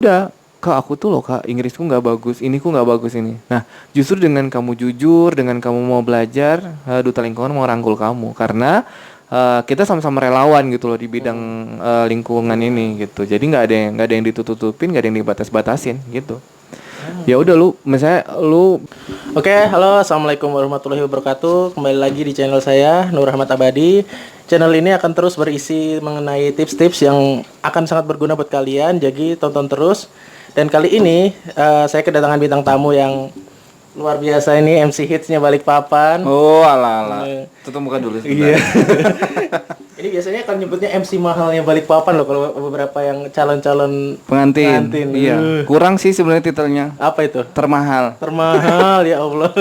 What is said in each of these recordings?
udah, Kak aku tuh loh Kak Inggrisku nggak bagus, ini ku nggak bagus ini. Nah justru dengan kamu jujur, dengan kamu mau belajar, duta lingkungan mau rangkul kamu karena kita sama-sama relawan gitu loh di bidang lingkungan ini gitu. Jadi nggak ada yang ditutup-tutupin, nggak ada yang dibatas-batasin gitu. Ya udah lu misalnya lu Oke, halo, assalamualaikum warahmatullahi wabarakatuh. Kembali lagi di channel saya, Nur Rahmat Abadi. Channel ini akan terus berisi mengenai tips-tips yang akan sangat berguna buat kalian. Jadi tonton terus. Dan kali ini saya kedatangan bintang tamu yang luar biasa ini, MC hitsnya Balikpapan. oh ala tutup muka dulu sebentar. Iya. Ini biasanya kan nyebutnya MC mahalnya Balikpapan loh kalau beberapa yang calon-calon Pengantin. Iya. Kurang sih sebenarnya titelnya. Apa itu? Termahal. Termahal ya Allah.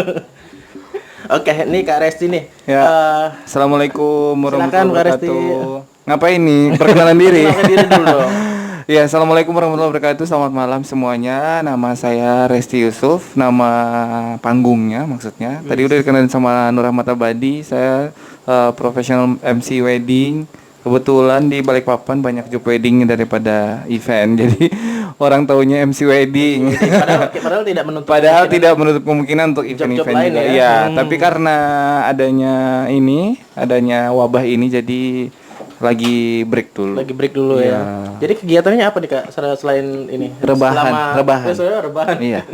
Oke, ini Kak Resti nih. Ya. Assalamualaikum silakan, warahmatullahi Kak Resti. wabarakatuh. Ngapain nih? Perkenalan diri. Perkenalkan diri dulu dong. Ya, assalamualaikum warahmatullahi wabarakatuh. Selamat malam semuanya. Nama saya Resti Yusuf. Nama panggungnya maksudnya. Tadi udah dikenalin sama Nur Rahmat Abadi. Saya profesional MC wedding. Kebetulan di Balikpapan banyak job wedding daripada event. Jadi orang taunya MC wedding. Padahal tidak menutup tidak menutup kemungkinan untuk event-event lain juga. ya. Iya, tapi karena adanya wabah ini jadi lagi break dulu. Ya. Iya. Jadi kegiatannya apa nih Kak? Selain ini Rebahan. rebahan. Iya.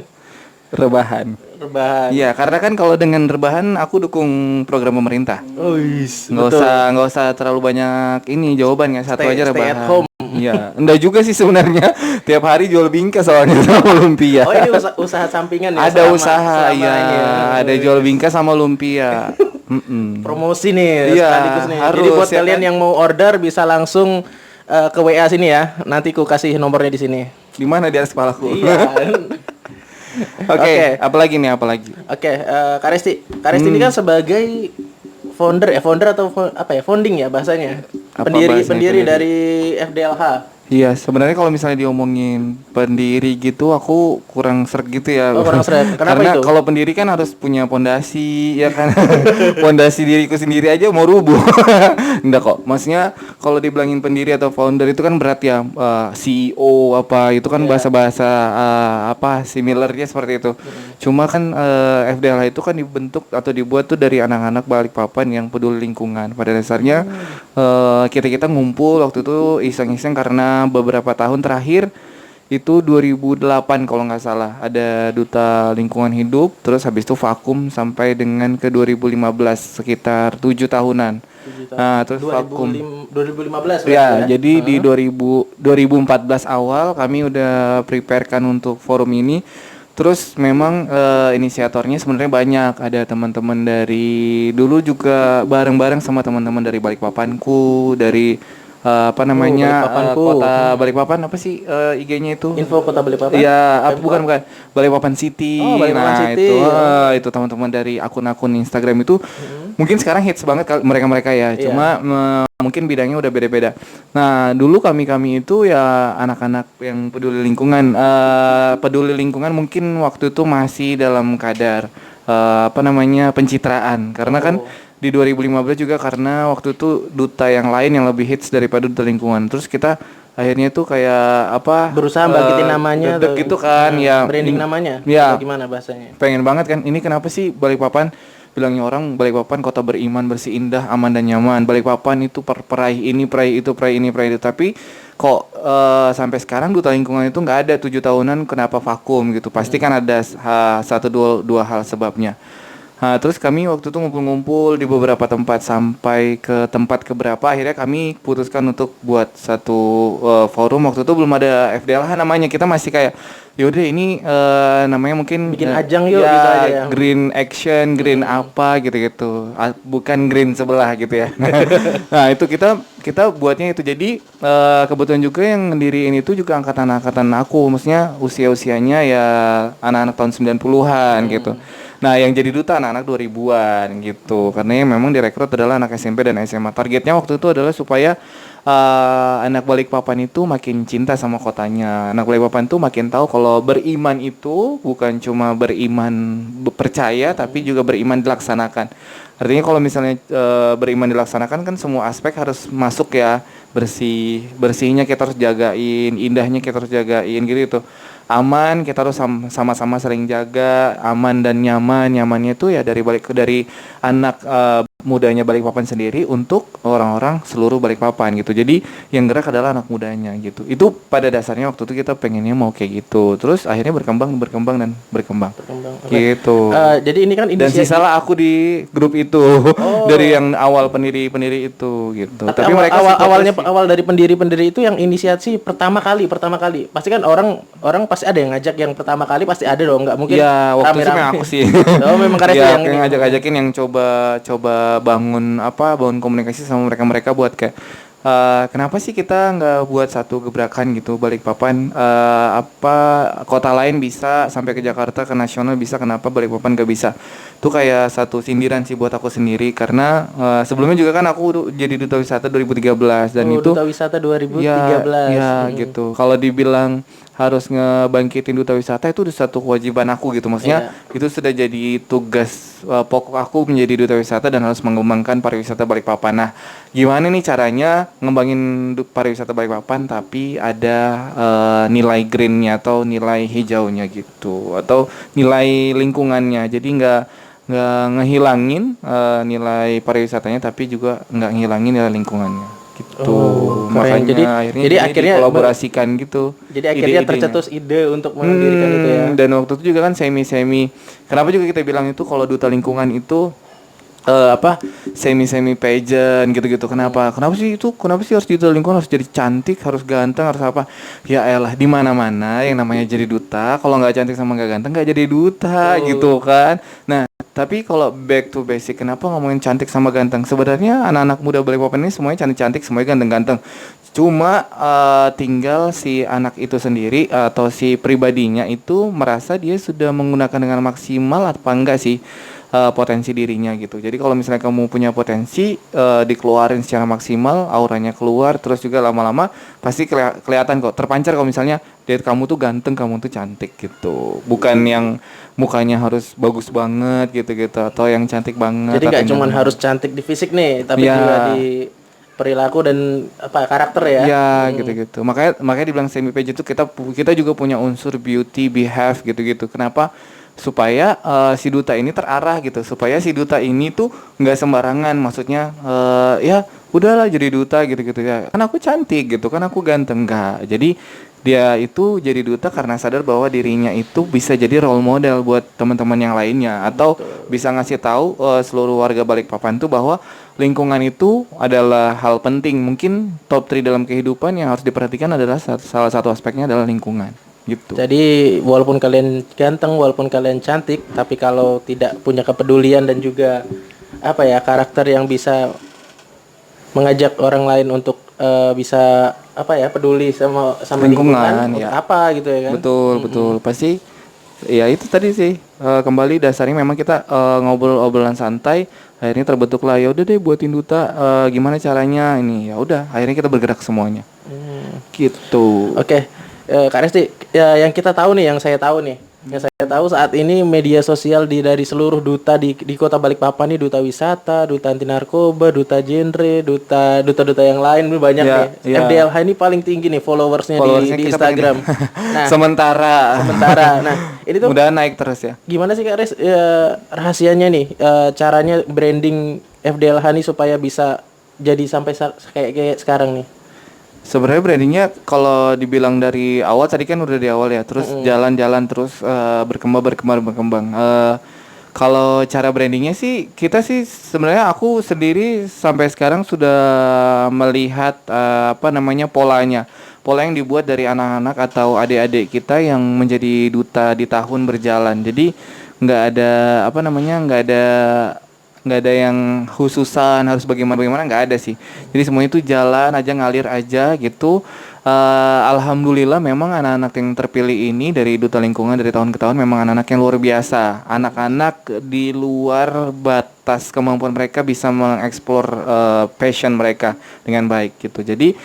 Rebahan. Rebahan. Iya, karena kan kalau dengan rebahan aku dukung program pemerintah. Oh, Nggak usah terlalu banyak ini jawabannya, satu aja stay rebahan. at home. Iya, enggak juga sih sebenarnya. Tiap hari jual bingka soalnya sama lumpia. Oh, ini usaha sampingan ya. Ada usaha ya, ini ya. ada jual bingka sama lumpia. Promosi nih Iya, sekaligus nih. harus, Jadi buat ya kalian kan? yang mau order bisa langsung ke WA sini ya. Nanti ku kasih nomornya di sini. Di mana di atas kepalaku? Iya. Oke, apalagi nih? Oke, Kak Resti ini kan sebagai founder atau founding ya bahasanya. Apa Pendiri bahasanya dari FDLH. Iya, sebenarnya kalau misalnya diomongin pendiri gitu, aku kurang sreg gitu ya. Oh, kurang sreg. Kenapa Karena itu? kalau pendiri kan harus punya pondasi, ya kan. Pondasi diriku sendiri aja mau rubuh. Enggak kok. Maksudnya kalau dibilangin pendiri atau founder itu kan berat ya. CEO apa itu kan bahasa-bahasa similarnya seperti itu. Cuma kan FDLH itu kan dibentuk atau dibuat tuh dari anak-anak Balikpapan yang peduli lingkungan. Pada dasarnya kita ngumpul waktu itu iseng-iseng karena beberapa tahun terakhir itu 2008 kalau nggak salah ada duta lingkungan hidup, terus habis itu vakum sampai dengan ke 2015 sekitar 7 tahunan. Nah, terus vakum 2015 ya. Jadi di 2014 awal kami udah preparekan untuk forum ini. Terus memang inisiatornya sebenarnya banyak, ada teman-teman dari dulu juga bareng-bareng sama teman-teman dari Balikpapanku, dari kota Balikpapan apa sih IG-nya itu? Info Kota Balikpapan. Iya, bukan Balikpapan City. Oh, Balikpapan City. Itu teman-teman dari akun-akun Instagram itu mungkin sekarang hits banget mereka-mereka ya. Cuma mungkin bidangnya udah beda-beda. Nah, dulu kami itu ya anak-anak yang peduli lingkungan. Peduli lingkungan mungkin waktu itu masih dalam kadar pencitraan. Karena kan di 2015 juga karena waktu itu duta yang lain yang lebih hits daripada duta lingkungan. Terus kita akhirnya tuh kayak berusaha bangkitin namanya gitu kan ya, branding namanya. Ya, gimana bahasanya? Pengen banget kan, ini kenapa sih Balikpapan, bilangnya orang Balikpapan kota beriman, bersih, indah, aman dan nyaman. Balikpapan itu peraih ini, peraih itu. Tapi kok sampai sekarang duta lingkungan itu nggak ada 7 tahunan, kenapa vakum gitu? Pasti kan ada satu dua hal sebabnya. Nah, terus kami waktu itu ngumpul-ngumpul di beberapa tempat sampai ke tempat keberapa akhirnya kami putuskan untuk buat satu forum. Waktu itu belum ada FDLH namanya, kita masih kayak yaudah ini namanya mungkin bikin ajang yuk ya, gitu aja ya. Green action, green apa gitu-gitu. Bukan green sebelah gitu ya. Nah, itu kita buatnya itu. Jadi kebetulan juga yang ngediriin itu juga angkatan-angkatan aku, maksudnya usia-usianya ya anak-anak tahun 90-an gitu. Nah, yang jadi duta anak-anak 2000-an gitu. Karena yang memang direkrut adalah anak SMP dan SMA. Targetnya waktu itu adalah supaya anak Balikpapan itu makin cinta sama kotanya. Anak Balikpapan itu makin tahu kalau beriman itu bukan cuma beriman percaya, tapi juga beriman dilaksanakan. Artinya kalau misalnya beriman dilaksanakan kan semua aspek harus masuk ya. bersihnya kita harus jagain, indahnya kita harus jagain gitu. Aman kita harus sama-sama sering jaga, aman dan nyamannya itu ya dari anak mudanya Balikpapan sendiri untuk orang-orang seluruh Balikpapan gitu. Jadi yang gerak adalah anak mudanya gitu. Itu pada dasarnya waktu itu kita pengennya mau kayak gitu. Terus akhirnya berkembang dan berkembang. Oke. Gitu. Jadi ini kan Dan inisiatif. sisalah aku di grup itu dari yang awal pendiri itu gitu. Tapi Tapi mereka sih awal dari pendiri-pendiri itu yang inisiasi pertama kali. Pasti kan orang pasti ada yang ngajak, yang pertama kali pasti ada dong, nggak mungkin ya waktu itu rame-rame. memang aku sih. Oh, memang karena Ya, yang yang ngajak-ngajakin yang coba bangun komunikasi sama mereka buat kayak kenapa sih kita nggak buat satu gebrakan gitu Balikpapan, kota lain bisa sampai ke Jakarta ke nasional bisa, kenapa Balikpapan nggak bisa? Itu kayak satu sindiran sih buat aku sendiri karena sebelumnya juga kan aku jadi duta wisata 2013 dan itu duta wisata 2013. ya gitu. Kalau dibilang harus ngebangkitin duta wisata itu udah satu kewajiban aku gitu, maksudnya itu sudah jadi tugas pokok aku menjadi duta wisata dan harus mengembangkan pariwisata Balikpapan. Nah, gimana nih caranya ngembangin pariwisata Balikpapan tapi ada nilai greennya atau nilai hijaunya gitu, atau nilai lingkungannya. Jadi nggak ngehilangin nilai pariwisatanya tapi juga nggak ngehilangin nilai lingkungannya gitu. Makanya akhirnya dikolaborasikan gitu. Jadi akhirnya tercetus ide untuk mendirikan itu ya. Dan waktu itu juga kan semi kenapa juga kita bilang itu kalau duta lingkungan itu semi pageant gitu-gitu. Kenapa sih harus duta lingkungan, harus jadi cantik, harus ganteng, harus apa? Ya elah, di mana-mana yang namanya jadi duta kalau nggak cantik sama nggak ganteng nggak jadi duta gitu kan. Nah, tapi kalau back to basic, kenapa ngomongin cantik sama ganteng? Sebenarnya anak-anak muda Balikpapan ini semuanya cantik-cantik, semuanya ganteng-ganteng. Cuma tinggal si anak itu sendiri atau si pribadinya itu merasa dia sudah menggunakan dengan maksimal apa enggak sih potensi dirinya gitu. Jadi kalau misalnya kamu punya potensi dikeluarin secara maksimal, auranya keluar, terus juga lama-lama pasti kelihatan kok, terpancar kalau misalnya dari kamu tuh ganteng, kamu tuh cantik gitu. Bukan yang mukanya harus bagus banget gitu-gitu atau yang cantik banget. Jadi nggak cuma harus cantik di fisik nih, tapi juga di perilaku dan karakter ya. Ya gitu-gitu. Makanya dibilang semi page itu kita juga punya unsur beauty, behave gitu-gitu. Kenapa? Supaya si duta ini terarah gitu, supaya si duta ini tuh nggak sembarangan, maksudnya ya udahlah jadi duta gitu-gitu ya, kan aku cantik gitu, kan aku ganteng, nggak. Jadi dia itu jadi duta karena sadar bahwa dirinya itu bisa jadi role model buat teman-teman yang lainnya, atau bisa ngasih tahu seluruh warga Balikpapan tuh bahwa lingkungan itu adalah hal penting. Mungkin top 3 dalam kehidupan yang harus diperhatikan adalah salah satu aspeknya adalah lingkungan. Gitu. Jadi walaupun kalian ganteng, walaupun kalian cantik, tapi kalau tidak punya kepedulian dan juga karakter yang bisa mengajak orang lain untuk bisa peduli sama lingkungan ya. Apa gitu ya kan? Betul. Pasti ya itu tadi sih kembali dasarnya memang kita ngobrol-obrolan santai, akhirnya terbentuklah ya udah deh buatin duta, gimana caranya ini, ya udah akhirnya kita bergerak semuanya. Gitu. Oke. Kak Resti, ya, yang saya tahu saat ini media sosial dari seluruh duta di Kota Balikpapan nih, duta wisata, duta anti narkoba, duta genre, duta yang lain banyak nih. FDLH ini paling tinggi nih followersnya di Instagram. Nah, sementara. Nah, ini tuh mudah naik terus ya. Gimana sih Kak Res rahasianya nih, caranya branding FDLH nih supaya bisa jadi sampai kayak sekarang nih? Sebenarnya brandingnya kalau dibilang dari awal tadi kan udah di awal ya, terus jalan-jalan terus berkembang. Kalau cara brandingnya sih kita sih sebenarnya aku sendiri sampai sekarang sudah melihat polanya. Pola yang dibuat dari anak-anak atau adik-adik kita yang menjadi duta di tahun berjalan. Jadi nggak ada yang khususan harus bagaimana, nggak ada sih. Jadi semuanya itu jalan aja, ngalir aja gitu. Alhamdulillah memang anak-anak yang terpilih ini dari duta lingkungan dari tahun ke tahun memang anak-anak yang luar biasa. Anak-anak di luar batas kemampuan mereka bisa mengeksplor passion mereka dengan baik gitu. Jadi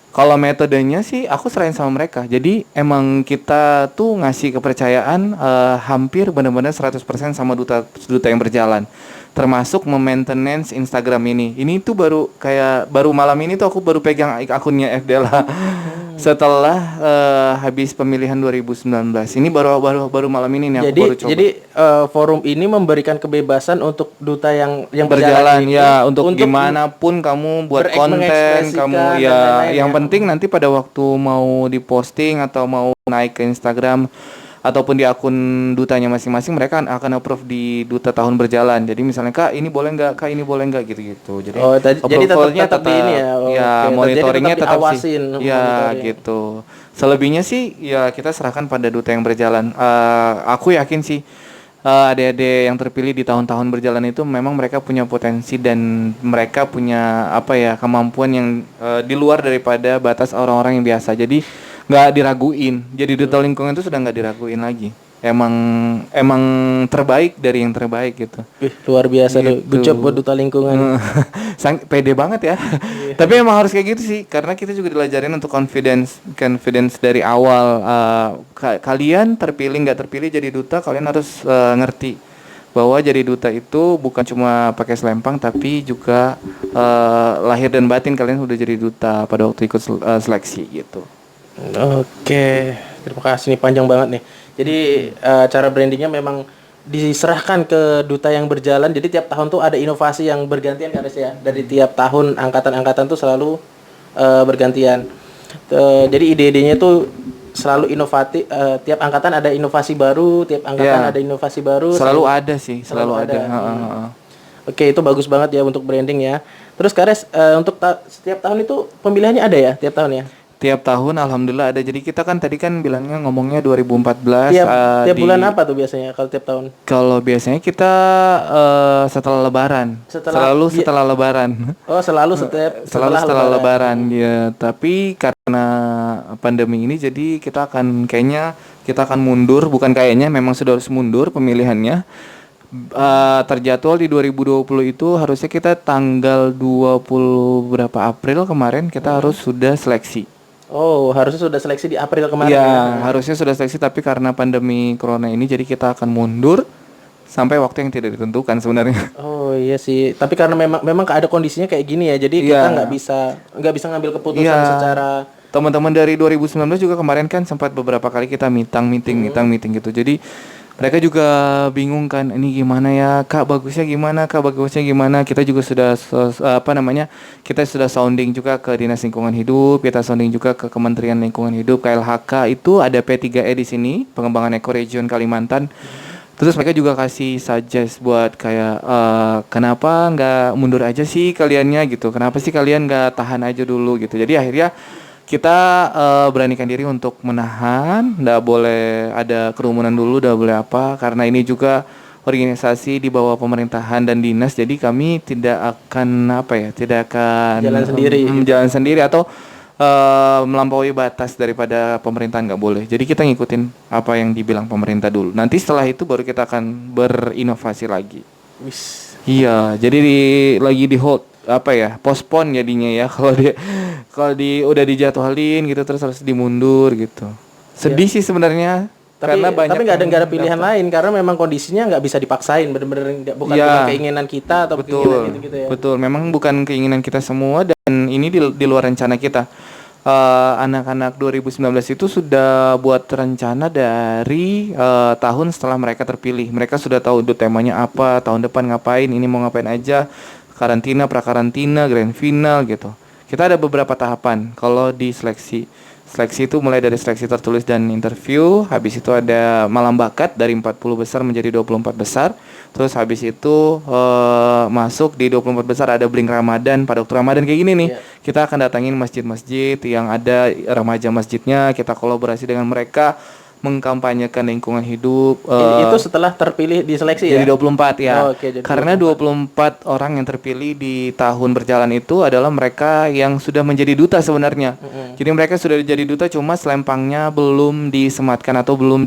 Kalau metodenya sih aku serahin sama mereka. Jadi emang kita tuh ngasih kepercayaan hampir benar-benar 100% sama duta duta yang berjalan. Termasuk maintenance Instagram ini. Ini tuh baru malam ini tuh aku baru pegang akunnya FDLA. Setelah habis pemilihan 2019. Ini baru malam ini nih aku Jadi baru coba. forum ini memberikan kebebasan untuk duta yang Berjalan ini ya untuk gimana pun kamu buat konten mengekspresikan kamu dan ya lain-lain yang ya. penting nanti pada waktu mau diposting atau mau naik ke Instagram ataupun di akun dutanya masing-masing mereka akan approve di duta tahun berjalan. Jadi misalnya Kak ini boleh nggak, Kak ini boleh nggak gitu-gitu. Jadi Jadi approvalnya tetap di ini ya. ya Oke, monitoringnya jadi tetap sih diawasin ya monitoring. gitu. Selebihnya sih ya kita serahkan pada duta yang berjalan. Aku yakin sih adik-adik yang terpilih di tahun-tahun berjalan itu memang mereka punya potensi dan mereka punya apa ya kemampuan yang di luar daripada batas orang-orang yang biasa. Jadi nggak diraguin. Jadi duta lingkungan itu sudah nggak diraguin lagi. Emang terbaik dari yang terbaik gitu. Wih, luar biasa tuh. Good Gitu. job buat duta lingkungan. Pede banget ya. Tapi emang harus kayak gitu sih karena kita juga dilajarin untuk confidence dari awal. Kalian terpilih nggak terpilih jadi duta, kalian harus ngerti bahwa jadi duta itu bukan cuma pakai selempang tapi juga lahir dan batin kalian udah jadi duta pada waktu ikut seleksi gitu. Oke, terima kasih nih, panjang banget nih. Jadi cara brandingnya memang diserahkan ke duta yang berjalan. Jadi tiap tahun tuh ada inovasi yang bergantian kan ya. Dari tiap tahun angkatan-angkatan tuh selalu bergantian. Jadi ide-idenya tuh selalu inovatif. Tiap angkatan ada inovasi baru, tiap angkatan Ya. ada inovasi baru. Selalu ada sih, selalu selalu ada. ada. Heeh. Oke, itu bagus banget ya untuk branding ya. Terus Kares, untuk setiap tahun itu pemilihannya ada ya, tiap tahun ya? Tiap tahun alhamdulillah ada. Jadi kita kan tadi kan bilangnya ngomongnya 2014 Tiap bulan apa tuh biasanya kalau tiap tahun? Kalau biasanya kita setelah lebaran. Selalu setelah lebaran. Oh, selalu Selalu setelah lebaran ya. Tapi karena pandemi ini jadi kita akan mundur, bukan kayaknya memang sudah harus mundur pemilihannya. Terjadwal di 2020 itu harusnya kita tanggal 20 berapa April kemarin kita harus sudah seleksi. Oh, harusnya sudah seleksi di April kemarin Iya, ya. harusnya sudah seleksi tapi karena pandemi corona ini jadi kita akan mundur sampai waktu yang tidak ditentukan sebenarnya. Oh iya sih, tapi karena memang ada kondisinya kayak gini ya, jadi kita Iya. nggak bisa ngambil keputusan Iya. secara. Teman-teman dari 2019 juga kemarin kan sempat beberapa kali kita meeting gitu. Jadi mereka juga bingung kan, ini gimana ya, Kak bagusnya gimana, Kita juga sudah kita sudah sounding juga ke Dinas Lingkungan Hidup, kita sounding juga ke Kementerian Lingkungan Hidup, KLHK itu ada P3E di sini, pengembangan ekoregion Kalimantan. Terus mereka juga kasih suggest buat kayak kenapa nggak mundur aja sih kaliannya gitu, kenapa sih kalian nggak tahan aja dulu gitu. Jadi akhirnya kita beranikan diri untuk menahan, nggak boleh ada kerumunan dulu, nggak boleh apa, karena ini juga organisasi di bawah pemerintahan dan dinas, jadi kami tidak akan Jalan sendiri gitu. jalan sendiri atau melampaui batas daripada pemerintahan, nggak boleh. Jadi kita ngikutin apa yang dibilang pemerintah dulu. Nanti setelah itu baru kita akan berinovasi lagi. Wis. Iya, jadi lagi di hold postpone jadinya ya kalau udah dijadwalin gitu terus harus dimundur gitu. Sedih sih sebenarnya karena banyak tapi nggak ada pilihan lain karena memang kondisinya nggak bisa dipaksain, bener-bener bukan keinginan kita atau keinginan gitu ya. Betul, memang bukan keinginan kita semua dan ini di luar rencana kita. Anak-anak 2019 itu sudah buat rencana dari tahun setelah mereka terpilih. Mereka sudah tahu temanya apa, tahun depan ngapain, ini mau ngapain aja, karantina, prakarantina, grand final gitu. Kita ada beberapa tahapan kalau di seleksi. Seleksi itu mulai dari seleksi tertulis dan interview, habis itu ada malam bakat dari 40 besar menjadi 24 besar. Terus habis itu masuk di 24 besar ada Bling Ramadan. Pada waktu Ramadan kayak gini nih, kita akan datangin masjid-masjid yang ada remaja masjidnya, kita kolaborasi dengan mereka mengkampanyekan lingkungan hidup. Itu setelah terpilih di seleksi jadi ya? 24 ya. Oh, oke, jadi karena 24 orang yang terpilih di tahun berjalan itu adalah mereka yang sudah menjadi duta sebenarnya. Jadi mereka sudah jadi duta cuma selempangnya belum disematkan atau belum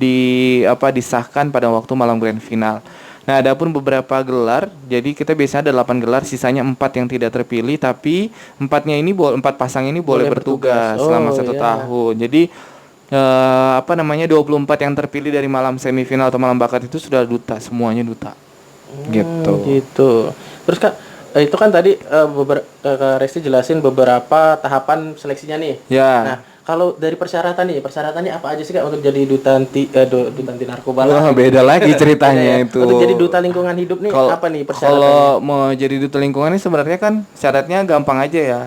disahkan pada waktu malam grand final. Nah, adapun beberapa gelar, jadi kita biasanya ada 8 gelar, sisanya 4 yang tidak terpilih, tapi 4 pasang ini boleh bertugas selama Oh 1 tahun. Jadi 24 yang terpilih dari malam semifinal atau malam bakat itu sudah duta, semuanya duta. Gitu. Gitu. Terus Kak, itu kan tadi Kak Resti jelasin beberapa tahapan seleksinya nih. Ya. Nah, kalau dari persyaratannya apa aja sih Kak untuk jadi duta anti narkoba lah? Wah, beda lagi ceritanya Beda ya. itu. Untuk jadi duta lingkungan hidup nih apa nih persyaratannya? Kalau mau jadi duta lingkungan ini sebenarnya kan syaratnya gampang aja ya.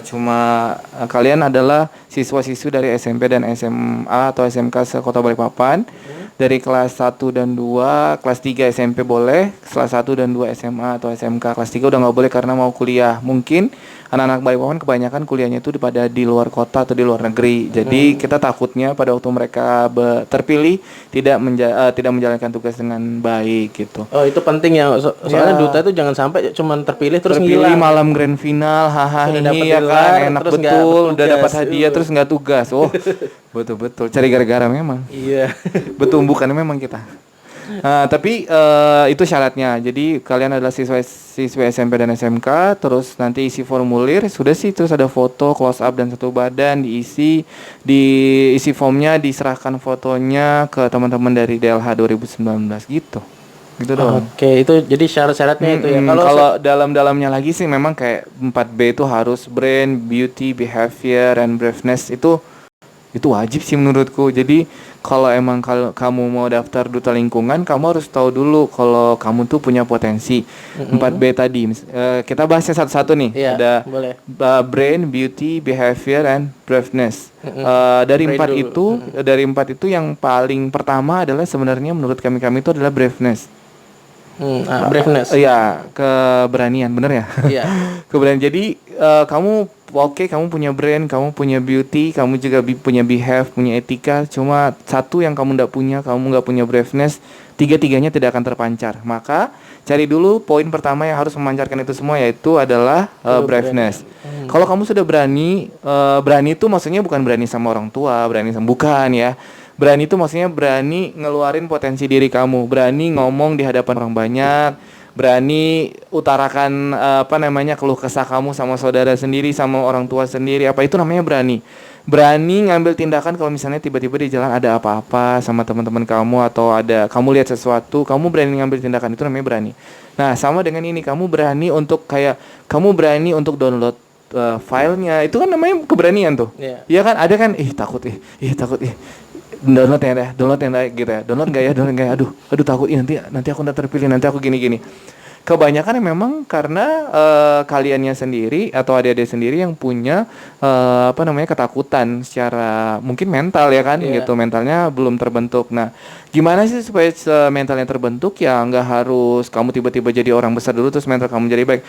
Cuma kalian adalah siswa-siswi dari SMP dan SMA atau SMK se-Kota Balikpapan. Dari kelas 1 dan 2, kelas 3 SMP boleh, kelas 1 dan 2 SMA atau SMK. Kelas 3 udah nggak boleh karena mau kuliah. Mungkin anak-anak Balikpapan kebanyakan kuliahnya itu pada di luar kota atau di luar negeri. Jadi kita takutnya pada waktu mereka terpilih tidak menjalankan tugas dengan baik gitu. Oh, itu penting ya. Soalnya duta itu jangan sampai cuman terpilih terus ngilang. Malam grand final, hahaha, Sudah ini dapat ya kan gelar, enak terus nggak betul, udah bertugas. dapat hadiah terus nggak tugas. Oh, betul-betul cari gara-gara memang. Iya. Betul, bukan memang kita. Tapi itu syaratnya. Jadi kalian adalah siswa SMP dan SMK, terus nanti isi formulir, sudah sih, terus ada foto close up dan satu badan diisi formnya, diserahkan fotonya ke teman-teman dari DLH 2019 gitu. Gitu dong. Oke, itu jadi syarat-syaratnya itu ya. Kalau dalam-dalamnya lagi sih memang kayak 4B itu harus brand, beauty, behavior, and braveness itu wajib sih menurutku. Jadi kalau emang kamu mau daftar duta lingkungan, kamu harus tahu dulu kalau kamu tuh punya potensi. 4B tadi. Kita bahasnya satu-satu nih. Iya, ada boleh. Brain, beauty, behavior, and braveness. Dari empat itu yang paling pertama adalah sebenarnya menurut kami itu adalah braveness. Braveness. Iya, keberanian, bener ya? Iya. Keberanian. Jadi kamu kamu punya brand, kamu punya beauty, kamu juga punya behave, punya etika. Cuma satu yang kamu nggak punya braveness. Tiga-tiganya tidak akan terpancar. Maka cari dulu poin pertama yang harus memancarkan itu semua, yaitu adalah braveness. Kalau kamu sudah berani itu maksudnya bukan berani sama orang tua, bukan ya. Berani itu maksudnya berani ngeluarin potensi diri kamu, berani ngomong di hadapan orang banyak, berani utarakan keluh kesah kamu sama saudara sendiri, sama orang tua sendiri. Apa itu namanya berani? Berani ngambil tindakan kalau misalnya tiba-tiba di jalan ada apa-apa sama teman-teman kamu, atau kamu lihat sesuatu, kamu berani ngambil tindakan, itu namanya berani. Nah, sama dengan ini, kamu berani untuk download filenya, itu kan namanya keberanian tuh. Iya kan? Ada kan? Takut download ya gitu ya. Download nggak ya? Aduh takut. Nanti aku nggak terpilih, nanti aku gini. Kebanyakan memang karena kaliannya sendiri atau adik-adik sendiri yang punya ketakutan secara mungkin mental ya kan, gitu. Mentalnya belum terbentuk. Nah, gimana sih supaya mentalnya terbentuk? Ya nggak harus kamu tiba-tiba jadi orang besar dulu terus mental kamu jadi baik.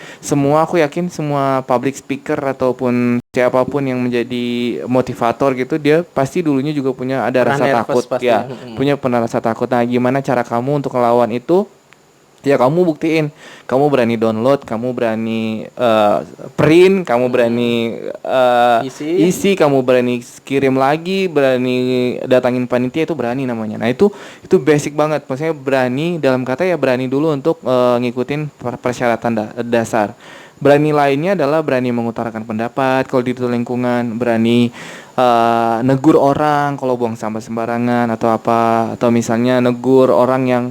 Aku yakin semua public speaker ataupun siapapun yang menjadi motivator gitu, dia pasti dulunya juga punya rasa takut ya. Punya rasa takut. Nah, gimana cara kamu untuk melawan itu? Ya kamu buktiin, kamu berani download, kamu berani print, kamu berani isi, kamu berani kirim lagi, berani datangin panitia, itu berani namanya. Nah itu basic banget, maksudnya berani dalam kata ya berani dulu untuk ngikutin persyaratan dasar. Berani lainnya adalah berani mengutarakan pendapat kalau di lingkungan, berani negur orang kalau buang sampah sembarangan atau misalnya negur orang yang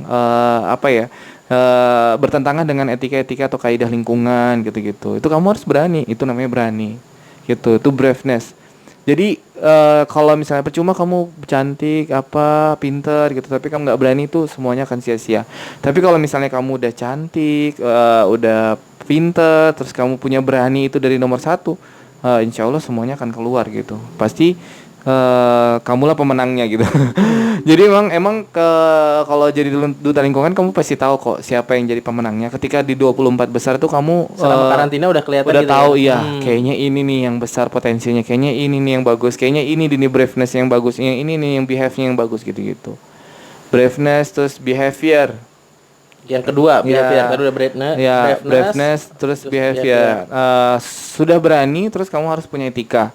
bertentangan dengan etika-etika atau kaidah lingkungan gitu-gitu. Itu kamu harus berani, itu namanya berani. Gitu, itu braveness. Jadi kalau misalnya percuma kamu cantik, pinter gitu, tapi kamu nggak berani, itu semuanya akan sia-sia. Tapi kalau misalnya kamu udah cantik, udah pinter, terus kamu punya berani, itu dari nomor 1, insya Allah semuanya akan keluar gitu. Pasti kamulah pemenangnya gitu. Jadi emang kalau jadi duta lingkungan kamu pasti tahu kok siapa yang jadi pemenangnya. Ketika di 24 besar tuh kamu selama karantina udah kelihatan udah gitu tahu ya? Kayaknya ini nih yang besar potensinya, kayaknya ini nih yang bagus, kayaknya ini braveness yang bagus, ini nih yang behavior yang bagus gitu. Braveness terus behavior. Yang kedua behavior, tadi udah braveness terus behavior. Sudah berani, terus kamu harus punya etika.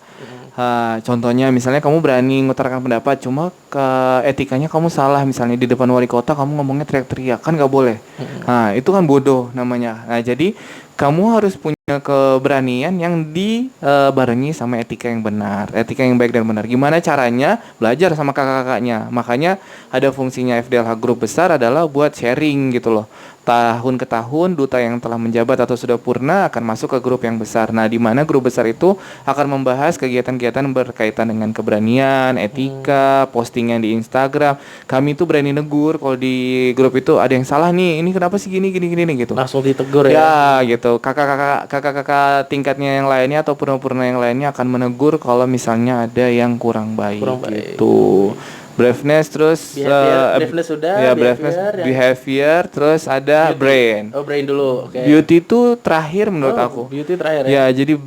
Contohnya misalnya kamu berani mengutarakan pendapat, cuma ke etikanya kamu salah, misalnya di depan wali kota kamu ngomongnya teriak-teriak, kan nggak boleh. Nah, itu kan bodoh namanya. Nah, jadi kamu harus punya keberanian yang dibarengi sama etika yang benar, etika yang baik dan benar. Gimana caranya? Belajar sama kakak-kakaknya. Makanya ada fungsinya FDLH Group besar adalah buat sharing gitu loh. Tahun ke tahun duta yang telah menjabat atau sudah purna akan masuk ke grup yang besar. Nah, di mana grup besar itu akan membahas kegiatan-kegiatan berkaitan dengan keberanian, etika, postingan di Instagram. Kami tuh berani negur kalau di grup itu ada yang salah nih. Ini kenapa sih gini nih gitu. Langsung ditegur ya. Ya, gitu. Kakak-kakak tingkatnya yang lainnya atau purna-purna yang lainnya akan menegur kalau misalnya ada yang kurang baik gitu. Braveness terus Braveness sudah, ya braveness, behavior terus ada beauty. brain. Oh, brain dulu. Okay. Beauty itu terakhir menurut aku. Beauty terakhir ya. Ya, jadi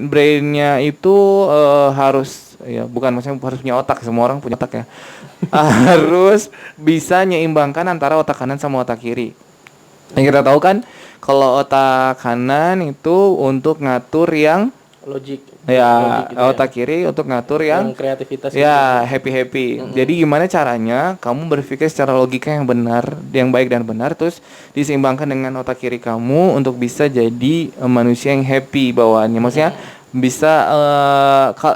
brainnya itu harus, ya bukan maksudnya harus punya otak, semua orang punya otak ya. Harus bisa menyeimbangkan antara otak kanan sama otak kiri. Yang kita tahu kan kalau otak kanan itu untuk ngatur yang logik ya, gitu otak kiri untuk ngatur yang kreativitas ya gitu. Happy. Jadi gimana caranya kamu berpikir secara logika yang benar, yang baik dan benar, terus diseimbangkan dengan otak kiri kamu untuk bisa jadi manusia yang happy bawaannya. Maksudnya bisa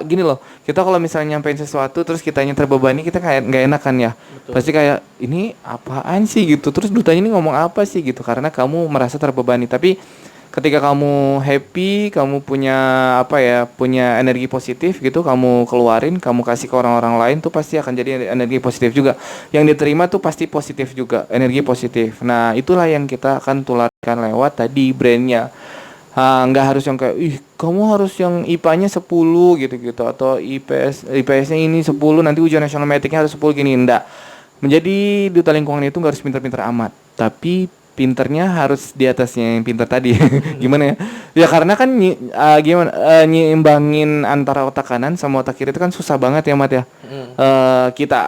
gini loh, kita kalau misalnya nyampein sesuatu terus kitanya terbebani, kita kayak nggak enakan ya. Betul. Pasti kayak ini apaan sih gitu, terus dutanya ini ngomong apa sih gitu, karena kamu merasa terbebani. Tapi ketika kamu happy, kamu punya punya energi positif gitu, kamu keluarin, kamu kasih ke orang-orang lain tuh pasti akan jadi energi positif juga. Yang diterima tuh pasti positif juga, energi positif. Nah, itulah yang kita akan tularkan lewat tadi brandnya. Nggak harus yang kayak, kamu harus yang IPA-nya 10 gitu-gitu, atau IPS-nya ini 10, nanti ujian nasional metriknya harus 10 gini. Enggak. Menjadi duta lingkungan itu nggak harus pintar-pintar amat, tapi pinternya harus di atasnya yang pinter tadi. Gimana ya? Ya karena kan nyimbangin antara otak kanan sama otak kiri itu kan susah banget ya, Mat ya.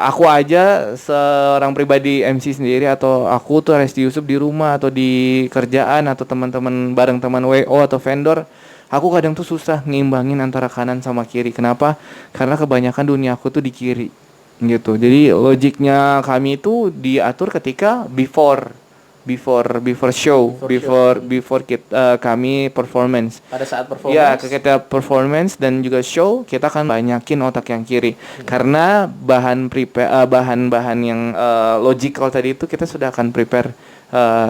Aku aja seorang pribadi MC sendiri, atau aku tuh Resti Yusuf di rumah atau di kerjaan atau teman-teman bareng teman WO atau vendor, aku kadang tuh susah ngimbangin antara kanan sama kiri. Kenapa? Karena kebanyakan dunia aku tuh di kiri gitu. Jadi logiknya kami itu diatur ketika before show, before kita kami performance. Pada saat performance. Ya, kita performance dan juga show, kita akan banyakin otak yang kiri. Karena bahan-bahan yang logical tadi itu kita sudah akan prepare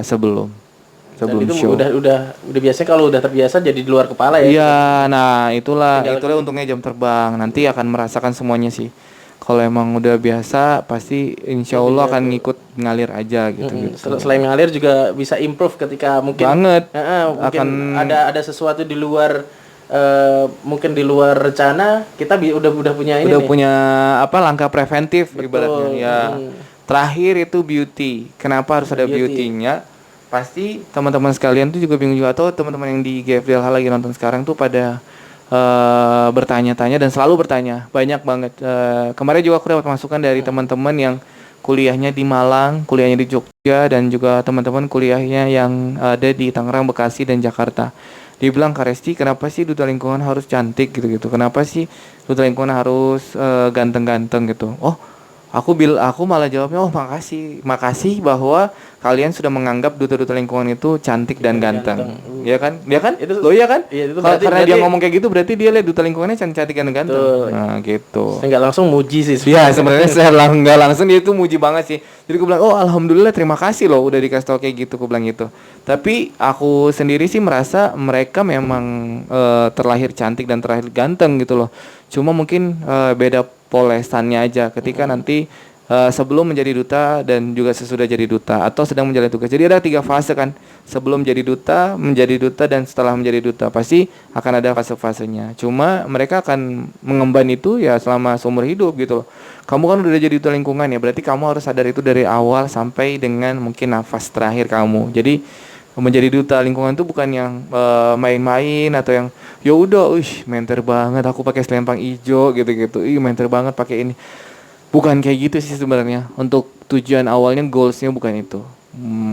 sebelum itu show. Udah biasa, kalau udah terbiasa jadi di luar kepala ya. Iya, nah itulah untungnya jam terbang. Nanti akan merasakan semuanya sih. Kalau emang udah biasa, pasti insya Allah akan ngikut ngalir aja gitu. Selain ngalir juga bisa improve ketika mungkin banget mungkin ada sesuatu di luar mungkin di luar rencana, kita udah punya ini. Punya langkah preventif. Betul. Ibaratnya ya. Terakhir itu beauty. Kenapa harus ada beauty-nya? Pasti teman-teman sekalian tuh juga bingung juga, atau teman-teman yang di GFDLH lagi nonton sekarang tuh pada bertanya-tanya dan selalu bertanya banyak banget. Kemarin juga aku dapat masukan dari teman-teman yang kuliahnya di Malang, kuliahnya di Jogja, dan juga teman-teman kuliahnya yang ada di Tangerang, Bekasi, dan Jakarta. Dia bilang, Kak Resti, kenapa sih duta lingkungan harus cantik gitu-gitu? Kenapa sih duta lingkungan harus ganteng-ganteng gitu? Aku malah jawabnya, makasih bahwa kalian sudah menganggap duta-duta lingkungan itu cantik dan ganteng. Ya kan? Dia kan? Lo ya kan? Iya, itu karena dia ngomong kayak gitu, berarti dia lihat duta lingkungannya cantik dan ganteng. Nah, gitu. Saya nggak langsung muji sih. Iya, sebenarnya saya nggak langsung, dia itu muji banget sih. Jadi aku bilang, alhamdulillah, terima kasih loh udah dikasih tau kayak gitu, aku bilang gitu. Tapi aku sendiri sih merasa mereka memang terlahir cantik dan terlahir ganteng gitu loh. Cuma mungkin beda polesannya aja ketika nanti sebelum menjadi duta dan juga sesudah jadi duta atau sedang menjalani tugas. Jadi ada 3 fase kan, sebelum jadi duta, menjadi duta, dan setelah menjadi duta. Pasti akan ada fase-fasenya. Cuma mereka akan mengemban itu ya selama seumur hidup gitu loh. Kamu kan udah jadi duta lingkungan ya, berarti kamu harus sadar itu dari awal sampai dengan mungkin nafas terakhir kamu. Jadi menjadi duta lingkungan itu bukan yang main-main atau yang ya udah, menter banget aku pakai selempang hijau gitu-gitu. Menter banget pakai ini. Bukan kayak gitu sih sebenarnya. Untuk tujuan awalnya, goalsnya bukan itu.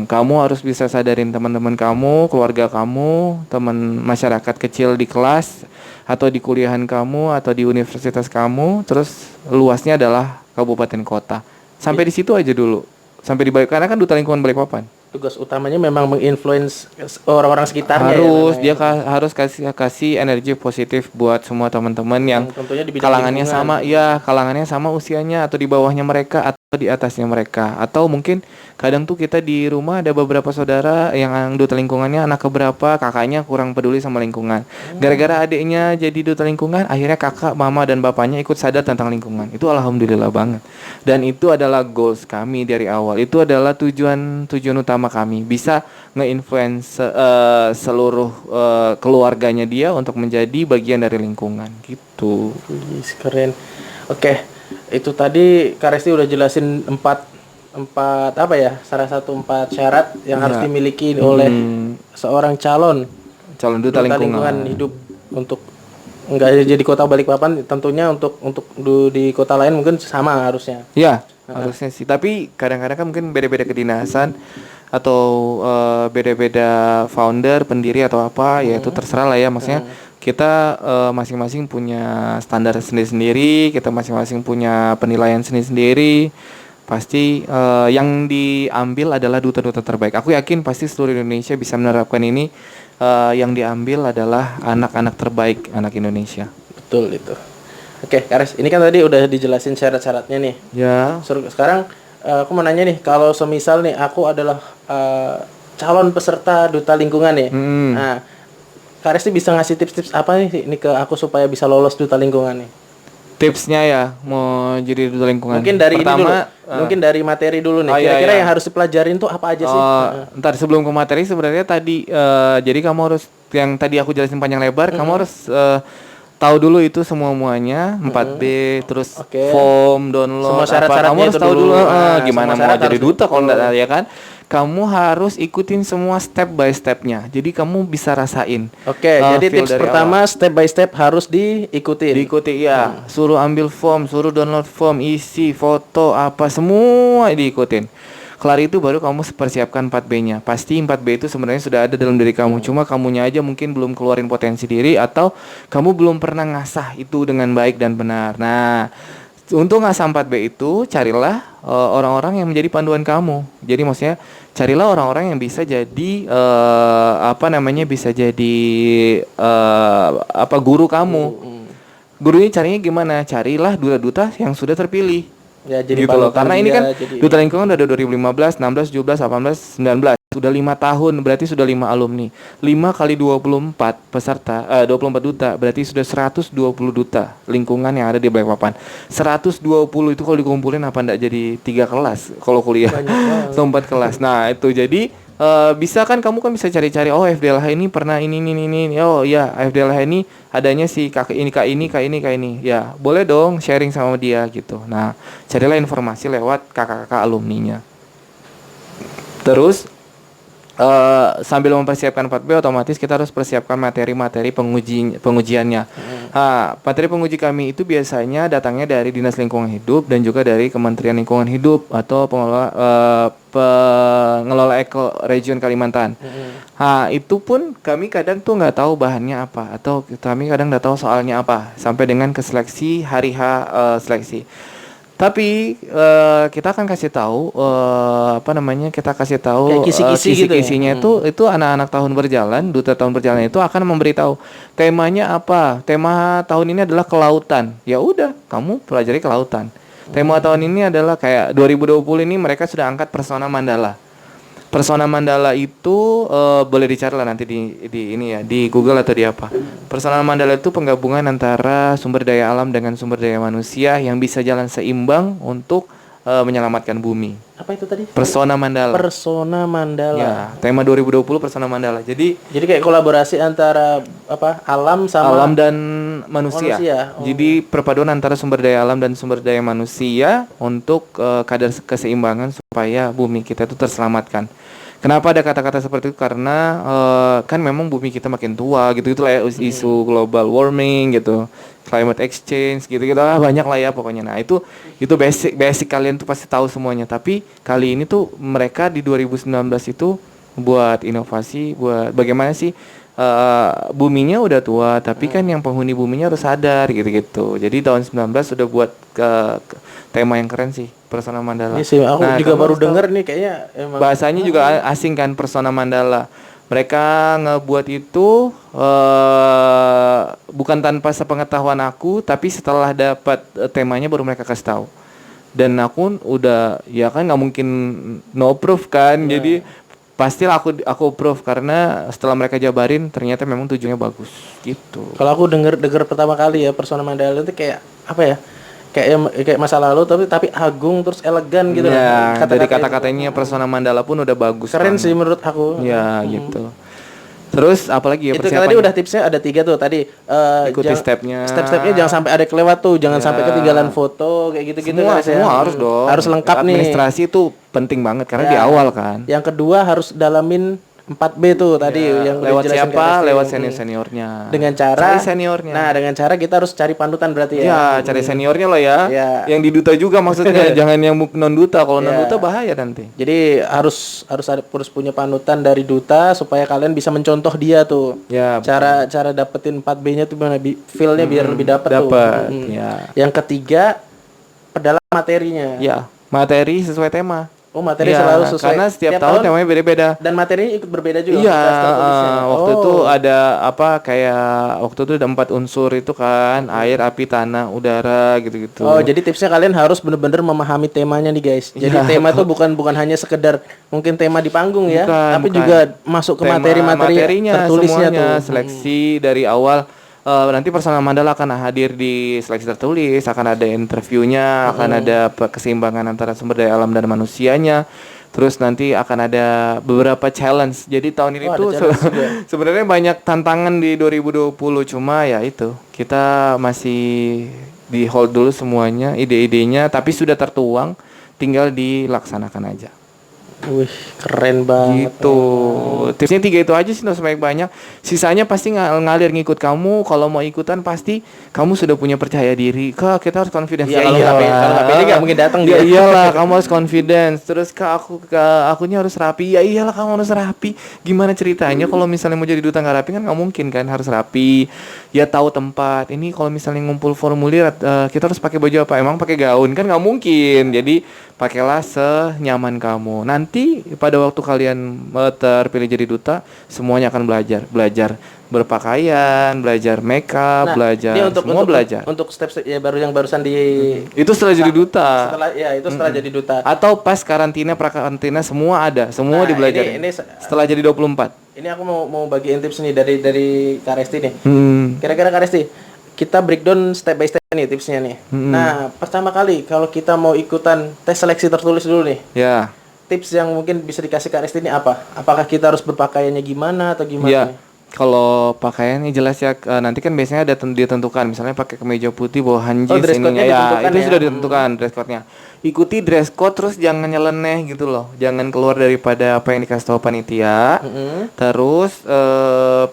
kamu harus bisa sadarin teman-teman kamu, keluarga kamu, teman masyarakat kecil di kelas atau di kuliahan kamu atau di universitas kamu. Terus luasnya adalah kabupaten kota. Sampai di situ aja dulu. Sampai di karena kan duta lingkungan Balikpapan. Tugas utamanya memang menginfluence orang-orang sekitarnya Harus ya, dia harus kasih energi positif buat semua teman-teman yang tentunya di bidang kalangannya lingkungan. sama, ya kalangannya sama usianya atau di bawahnya mereka atau di atasnya mereka, atau mungkin kadang tuh kita di rumah ada beberapa saudara yang duta lingkungannya anak keberapa, kakaknya kurang peduli sama lingkungan. Gara-gara adiknya jadi duta lingkungan, akhirnya kakak, mama dan bapaknya ikut sadar tentang lingkungan. Itu alhamdulillah banget. Dan itu adalah goals kami dari awal. Itu adalah tujuan utama kami, bisa nge-influence seluruh keluarganya dia untuk menjadi bagian dari lingkungan gitu. Wih, keren. Oke, itu tadi Kak Resti udah jelasin empat apa ya, salah satu 4 syarat yang harus dimiliki oleh seorang calon duta lingkungan hidup untuk enggak jadi kota Balikpapan, tentunya untuk di kota lain mungkin sama harusnya. Ya, harusnya sih. Tapi kadang-kadang kan mungkin beda-beda kedinasan atau beda-beda founder, pendiri atau apa, ya itu terserah lah ya. Maksudnya kita masing-masing punya standar sendiri-sendiri, kita masing-masing punya penilaian sendiri-sendiri. Pasti yang diambil adalah duta-duta terbaik. Aku yakin pasti seluruh Indonesia bisa menerapkan ini. Yang diambil adalah anak-anak terbaik anak Indonesia. Betul itu. Oke, Kares, ini kan tadi udah dijelasin syarat-syaratnya nih. Ya. Sekarang aku mau nanya nih, kalau semisal nih aku adalah calon peserta duta lingkungan nih. Nah, Kares nih bisa ngasih tips-tips apa nih ini ke aku supaya bisa lolos duta lingkungan nih? Tipsnya ya, mau jadi duta lingkungan. Mungkin dari pertama, ini dulu. Mungkin dari materi dulu nih. Kira-kira yang harus dipelajarin tuh apa aja sih? Ntar sebelum ke materi sebenarnya tadi jadi kamu harus yang tadi aku jelasin panjang lebar, kamu harus tahu dulu itu semuanya 4B, terus form, download, semua syarat-syaratnya kamu harus itu tahu dulu gimana semua mau jadi duta kalau enggak, ya kan? Kamu harus ikutin semua step by stepnya. Jadi kamu bisa rasain. Oke, jadi tips pertama step by step harus diikuti. Diikuti ya. Suruh ambil form, suruh download form, isi foto apa semua diikutin. Kelar itu baru kamu persiapkan 4B-nya. Pasti 4B itu sebenarnya sudah ada dalam diri kamu. Cuma kamunya aja mungkin belum keluarin potensi diri atau kamu belum pernah ngasah itu dengan baik dan benar. Nah, untuk ngasah 4B itu carilah orang-orang yang menjadi panduan kamu. Jadi maksudnya carilah orang-orang yang bisa jadi bisa jadi guru kamu. Gurunya caranya gimana? Carilah duta-duta yang sudah terpilih. Ya, jadi gitu loh. Karena ini kan duta lingkungan udah 2015, 16, 17, 18, 19. Sudah 5 tahun, berarti sudah 5 alumni. 5 kali 24 peserta, 24 duta, berarti sudah 120 duta lingkungan yang ada di Balikpapan. 120 itu kalau dikumpulin apa enggak jadi 3 kelas kalau kuliah. Atau 4 kelas. Nah, itu jadi bisa kan kamu kan bisa cari-cari, oh FDLH ini pernah ini. Oh ya, FDLH ini adanya si kak ini. Ya, boleh dong sharing sama dia gitu. Nah, carilah informasi lewat kakak-kakak alumninya. Terus sambil mempersiapkan 4B, otomatis kita harus persiapkan materi-materi pengujiannya. Materi penguji kami itu biasanya datangnya dari Dinas Lingkungan Hidup dan juga dari Kementerian Lingkungan Hidup atau pengelola Ekoregion Kalimantan. Itu pun kami kadang tuh nggak tahu bahannya apa atau kami kadang nggak tahu soalnya apa sampai dengan ke seleksi hari H seleksi. Tapi kita akan kasih tahu kita kasih tahu kisi-kisinya gitu ya? Itu anak-anak tahun berjalan, duta tahun berjalan itu akan memberitahu temanya apa. Tema tahun ini adalah kelautan. Ya udah, kamu pelajari kelautan. Tema tahun ini adalah kayak 2020 ini mereka sudah angkat persona Mandala. Persona Mandala itu boleh dicari lah nanti di Google atau di apa. Persona Mandala itu penggabungan antara sumber daya alam dengan sumber daya manusia yang bisa jalan seimbang untuk menyelamatkan bumi. Apa itu tadi? Persona Mandala. Persona Mandala. Ya, tema 2020 Persona Mandala. Jadi kayak kolaborasi antara alam sama alam dan manusia. Jadi perpaduan antara sumber daya alam dan sumber daya manusia untuk kadar keseimbangan supaya bumi kita itu terselamatkan. Kenapa ada kata-kata seperti itu? Karena kan memang bumi kita makin tua gitu, itulah ya isu global warming gitu, climate exchange gitu lah, banyak lah ya pokoknya. Nah itu basic kalian tuh pasti tahu semuanya. Tapi kali ini tuh mereka di 2019 itu buat inovasi, buat bagaimana sih buminya udah tua, tapi kan yang penghuni buminya harus sadar gitu-gitu. Jadi tahun 19 udah buat tema yang keren sih, Persona Mandala. Iya sih, aku Nah, juga kamu baru harus tahu. denger nih kayaknya emang Bahasanya juga asing kan, Persona Mandala. Mereka ngebuat itu bukan tanpa sepengetahuan aku, tapi setelah dapat temanya baru mereka kasih tahu. Dan aku udah ya kan nggak mungkin no proof kan, jadi pastilah aku proof karena setelah mereka jabarin ternyata memang tujuannya bagus gitu. kalau aku denger pertama kali ya Persona Mandala itu kayak apa ya? Kayak masa lalu tapi agung terus elegan gitu Ya, loh. dari kata-katanya Persona Mandala pun udah bagus. Keren banget. sih menurut aku. Ya, gitu. Terus apalagi ya Itu kan persiapannya? tadi udah tipsnya ada 3 tuh tadi. Ikuti stepnya. Step-stepnya jangan sampai ada kelewat tuh, jangan sampai ketinggalan foto kayak gitu-gitu guys ya. Semua harus dong. Harus lengkap nih. Administrasi itu penting banget karena di awal kan. Yang kedua harus dalamin 4B tuh tadi yang udah Lewat dijelasin siapa? Kak Lewat Resti. senior-seniornya. Dengan cara Cari seniornya. Nah, dengan cara kita harus cari panutan berarti ya. Ya, cari seniornya loh ya. Ya. Yang di duta juga maksudnya, jangan yang non duta. Kalau non duta bahaya nanti. Jadi harus punya panutan dari duta supaya kalian bisa mencontoh dia tuh. Ya, Cara dapetin 4B-nya tuh gimana feel-nya biar lebih dapet tuh. dapat. Ya. Yang ketiga perdalam materinya. Ya, materi sesuai tema. Oh, materi Ya, selalu sesuai. karena setiap tahun temanya beda-beda. Dan materinya ikut berbeda juga. Iya, kita tertulisnya. waktu itu ada apa kayak waktu itu ada 4 unsur itu kan, air, api, tanah, udara gitu-gitu. Oh, jadi tipsnya kalian harus benar-benar memahami temanya nih guys. Jadi Iya. tema tuh bukan hanya sekedar mungkin tema di panggung ya, Bukan, tapi bukan. juga masuk ke Tema materinya tertulisnya semuanya, tuh. seleksi dari awal. Nanti Persona Mandala akan hadir di seleksi tertulis, akan ada interviewnya, akan ada keseimbangan antara sumber daya alam dan manusianya. Terus nanti akan ada beberapa challenge. Jadi tahun ini Oh, ada tuh challenge juga. sebenarnya banyak tantangan di 2020, cuma ya itu kita masih di hold dulu semuanya, ide-idenya, tapi sudah tertuang, tinggal dilaksanakan aja. Wih, keren banget. Gitu. Tipsnya 3 itu aja sih, nggak usah banyak. Sisanya pasti ngalir ngikut kamu. Kalau mau ikutan pasti kamu sudah punya percaya diri. Kak, kita harus confidence. Iya, kalau nggak pede nggak mungkin datang Ya dia. iyalah, kamu harus confidence. Terus akunya harus rapi. Ya iyalah, kamu harus rapi. Gimana ceritanya kalau misalnya mau jadi duta nggak rapi kan nggak mungkin kan, harus rapi. Ya tahu tempat. Ini kalau misalnya ngumpul formulir kita harus pakai baju apa? Emang pakai gaun kan nggak mungkin. Jadi pakailah senyaman kamu. Nanti pada waktu kalian terpilih jadi duta, semuanya akan belajar berpakaian, belajar makeup, Nah, belajar dia semua belajar. Untuk step ya yang barusan di Itu setelah jadi duta. setelah jadi duta. Atau pas pra-karantina semua ada, semua Nah, dibelajarin. ini Setelah jadi 24. Ini aku mau bagiin tips nih dari Kak Resti nih. Hmm. Kira-kira Kak Resti, kita breakdown step by step nih tipsnya nih. Nah, pertama kali kalau kita mau ikutan tes seleksi tertulis dulu nih, Ya. tips yang mungkin bisa dikasih Kak Resti ini apa? Apakah kita harus berpakaiannya gimana atau gimana? Ya. nih? Kalau pakaiannya jelas ya, nanti kan biasanya ada ditentukan, misalnya pakai kemeja putih bawa Oh, jeans dress code-nya ininya ya, ditentukan itu ya? sudah ditentukan dress code-nya. Ikuti dress code, terus jangan nyeleneh gitu loh, jangan keluar daripada apa yang dikasih tahu panitia. Terus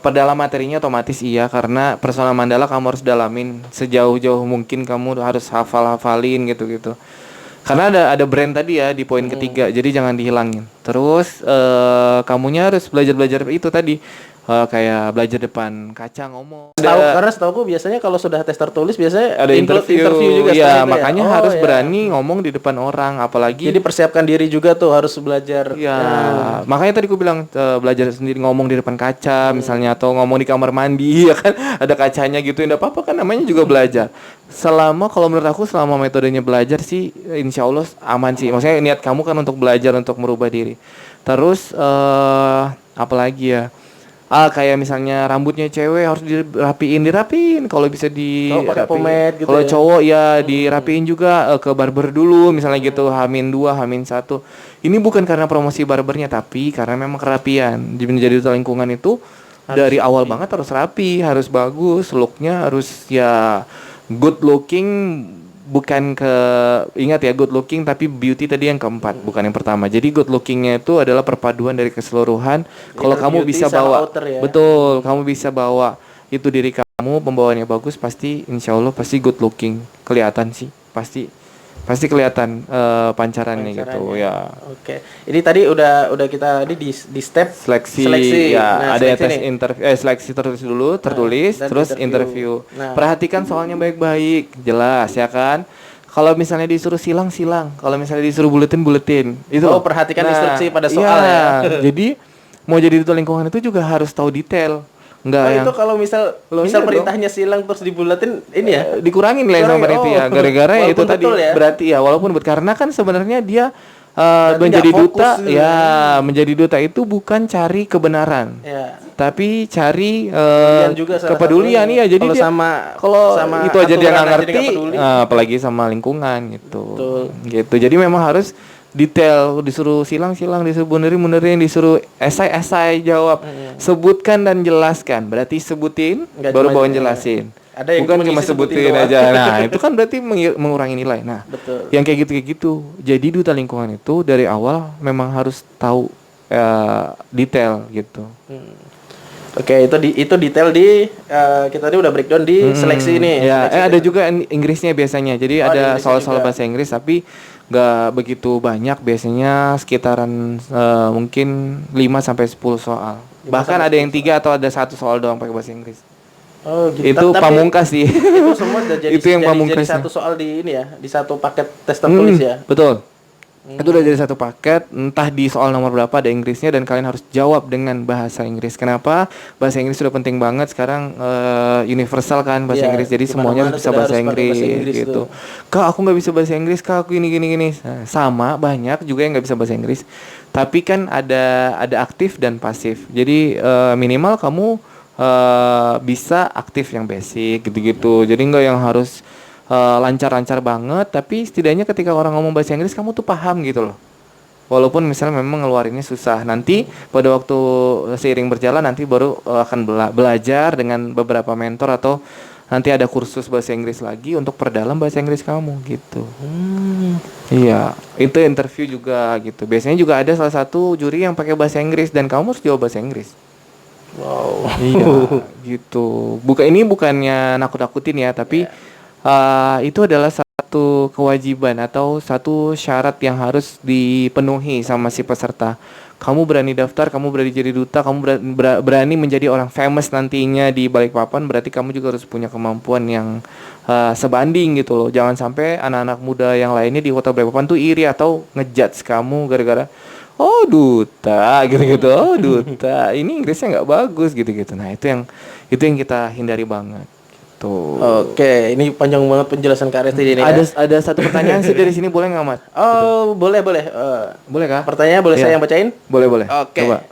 perdalam materinya otomatis iya, karena Persona Mandala kamu harus dalamin sejauh-jauh mungkin, kamu harus hafalin gitu-gitu. Karena ada brand tadi ya di poin ketiga, jadi jangan dihilangin. Terus kamunya harus belajar itu tadi, kayak belajar depan kaca ngomong. Karena setahuku biasanya kalau sudah tes tertulis biasanya Ada interview juga setelah ya, itu makanya Oh, harus ya. berani ngomong di depan orang, apalagi Jadi persiapkan diri juga tuh harus belajar. ya, makanya tadi aku bilang belajar sendiri ngomong di depan kaca misalnya, atau ngomong di kamar mandi ya kan, ada kacanya gitu, enggak apa-apa kan, namanya juga belajar. Kalau menurut aku selama metodenya belajar sih insya Allah aman sih. Maksudnya niat kamu kan untuk belajar, untuk merubah diri. Terus apalagi ya? Kayak misalnya rambutnya cewek harus dirapiin, kalau bisa Kalau pakai pomade gitu kalau ya. cowok ya dirapiin juga, ke barber dulu misalnya gitu, H-2, H-1. Ini bukan karena promosi barbernya, tapi karena memang kerapian. Jadi duta lingkungan itu dari awal banget harus rapi, harus bagus, looknya harus ya good looking, bukan ke, ingat ya, good looking tapi beauty tadi yang keempat, bukan yang pertama. Jadi good lookingnya itu adalah perpaduan dari keseluruhan. Kalau Inner kamu beauty bisa sama bawa, outer ya. betul, kamu bisa bawa itu diri kamu, pembawaannya bagus, pasti insya Allah pasti good looking, kelihatan sih, pasti kelihatan pancarannya gitu ya. Oke. Ini tadi udah kita di step Seleksi, Nah, ya, ada seleksi tes nih. interview, seleksi tertulis, dan terus interview. interview. Nah. Perhatikan soalnya baik-baik, jelas ya kan. Kalau misalnya disuruh silang, kalau misalnya disuruh buletin itu. Oh, perhatikan instruksi pada soal iya. ya. Jadi mau jadi duta lingkungan itu juga harus tahu detail. Enggak Oh, yang itu kalau misal iya perintahnya silang terus dibulatin ini ya. dikurangin nilai sama panitia gara-gara ya itu Walaupun tadi betul ya. berarti ya walaupun karena kan sebenarnya dia Berarti menjadi nggak fokus duta gitu ya, menjadi duta itu bukan cari kebenaran Ya. tapi cari Kepedulian juga salah kepedulian. satunya. Iya, jadi Kalau dia sama sama itu aja dia aturan nggak aja ngerti, dia nggak peduli. apalagi sama lingkungan gitu. Betul. Gitu. Jadi memang harus detail, disuruh silang, disuruh benerin, disuruh esai jawab. Sebutkan dan jelaskan. Berarti sebutin Nggak baru cuma- bawain jelasin. Ada yang Bukan cuma ngisi sebutin doang. aja. Nah, itu kan berarti mengurangi nilai. Nah, Betul. yang kayak gitu. Jadi duta lingkungan itu dari awal memang harus tahu detail gitu. Oke, itu detail di kita tadi udah breakdown di seleksi ini. Ya, Seleksi ada juga Inggrisnya biasanya. Jadi Oh, ada ada Inggrisnya soal-soal juga. bahasa Inggris tapi nggak begitu banyak, biasanya sekitaran mungkin 5 sampai 10 soal. 5 Bahkan sampai ada yang 3 atau ada 1 soal doang pakai bahasa Inggris. Oh, gitu. Itu Tapi pamungkas sih. itu semua udah jadi Itu yang jadi pamungkasnya. satu soal di ini ya, di satu paket tes tertulis ya. Betul. Itu udah jadi satu paket, entah di soal nomor berapa ada Inggrisnya dan kalian harus jawab dengan bahasa Inggris. Kenapa? Bahasa Inggris sudah penting banget sekarang, universal kan bahasa Iya, Inggris. Jadi di semuanya mana-mana harus bisa sudah bahasa harus pakai Inggris, bahasa Inggris gitu. tuh. Kak, aku nggak bisa bahasa Inggris, Kak, aku gini. Nah, sama banyak juga yang nggak bisa bahasa Inggris. Tapi kan ada aktif dan pasif. Jadi minimal kamu bisa aktif yang basic gitu-gitu. Jadi nggak yang harus lancar-lancar banget, tapi setidaknya ketika orang ngomong bahasa Inggris kamu tuh paham gitu loh. Walaupun misalnya memang ngeluarinnya susah, nanti pada waktu seiring berjalan nanti baru akan belajar dengan beberapa mentor atau nanti ada kursus bahasa Inggris lagi untuk perdalam bahasa Inggris kamu gitu. Iya, itu interview juga gitu. Biasanya juga ada salah satu juri yang pakai bahasa Inggris dan kamu harus jawab bahasa Inggris. Wow. Iya, gitu. Ini bukannya nakut-nakutin ya, tapi itu adalah satu kewajiban atau satu syarat yang harus dipenuhi sama si peserta. Kamu berani daftar, kamu berani jadi duta, kamu berani menjadi orang famous nantinya di Balikpapan, berarti kamu juga harus punya kemampuan yang sebanding gitu loh. Jangan sampai anak-anak muda yang lainnya di kota Balikpapan tuh iri atau ngejudge kamu gara-gara oh duta gitu-gitu, oh duta ini Inggrisnya nggak bagus gitu-gitu. Nah itu yang kita hindari banget gitu. Oke, ini panjang banget penjelasan Kak Resti ini. Ada satu pertanyaan sih dari sini, boleh nggak, Mat? Oh, boleh. Boleh kah? Pertanyaannya boleh Iya. saya yang bacain? Boleh. Oke. Coba.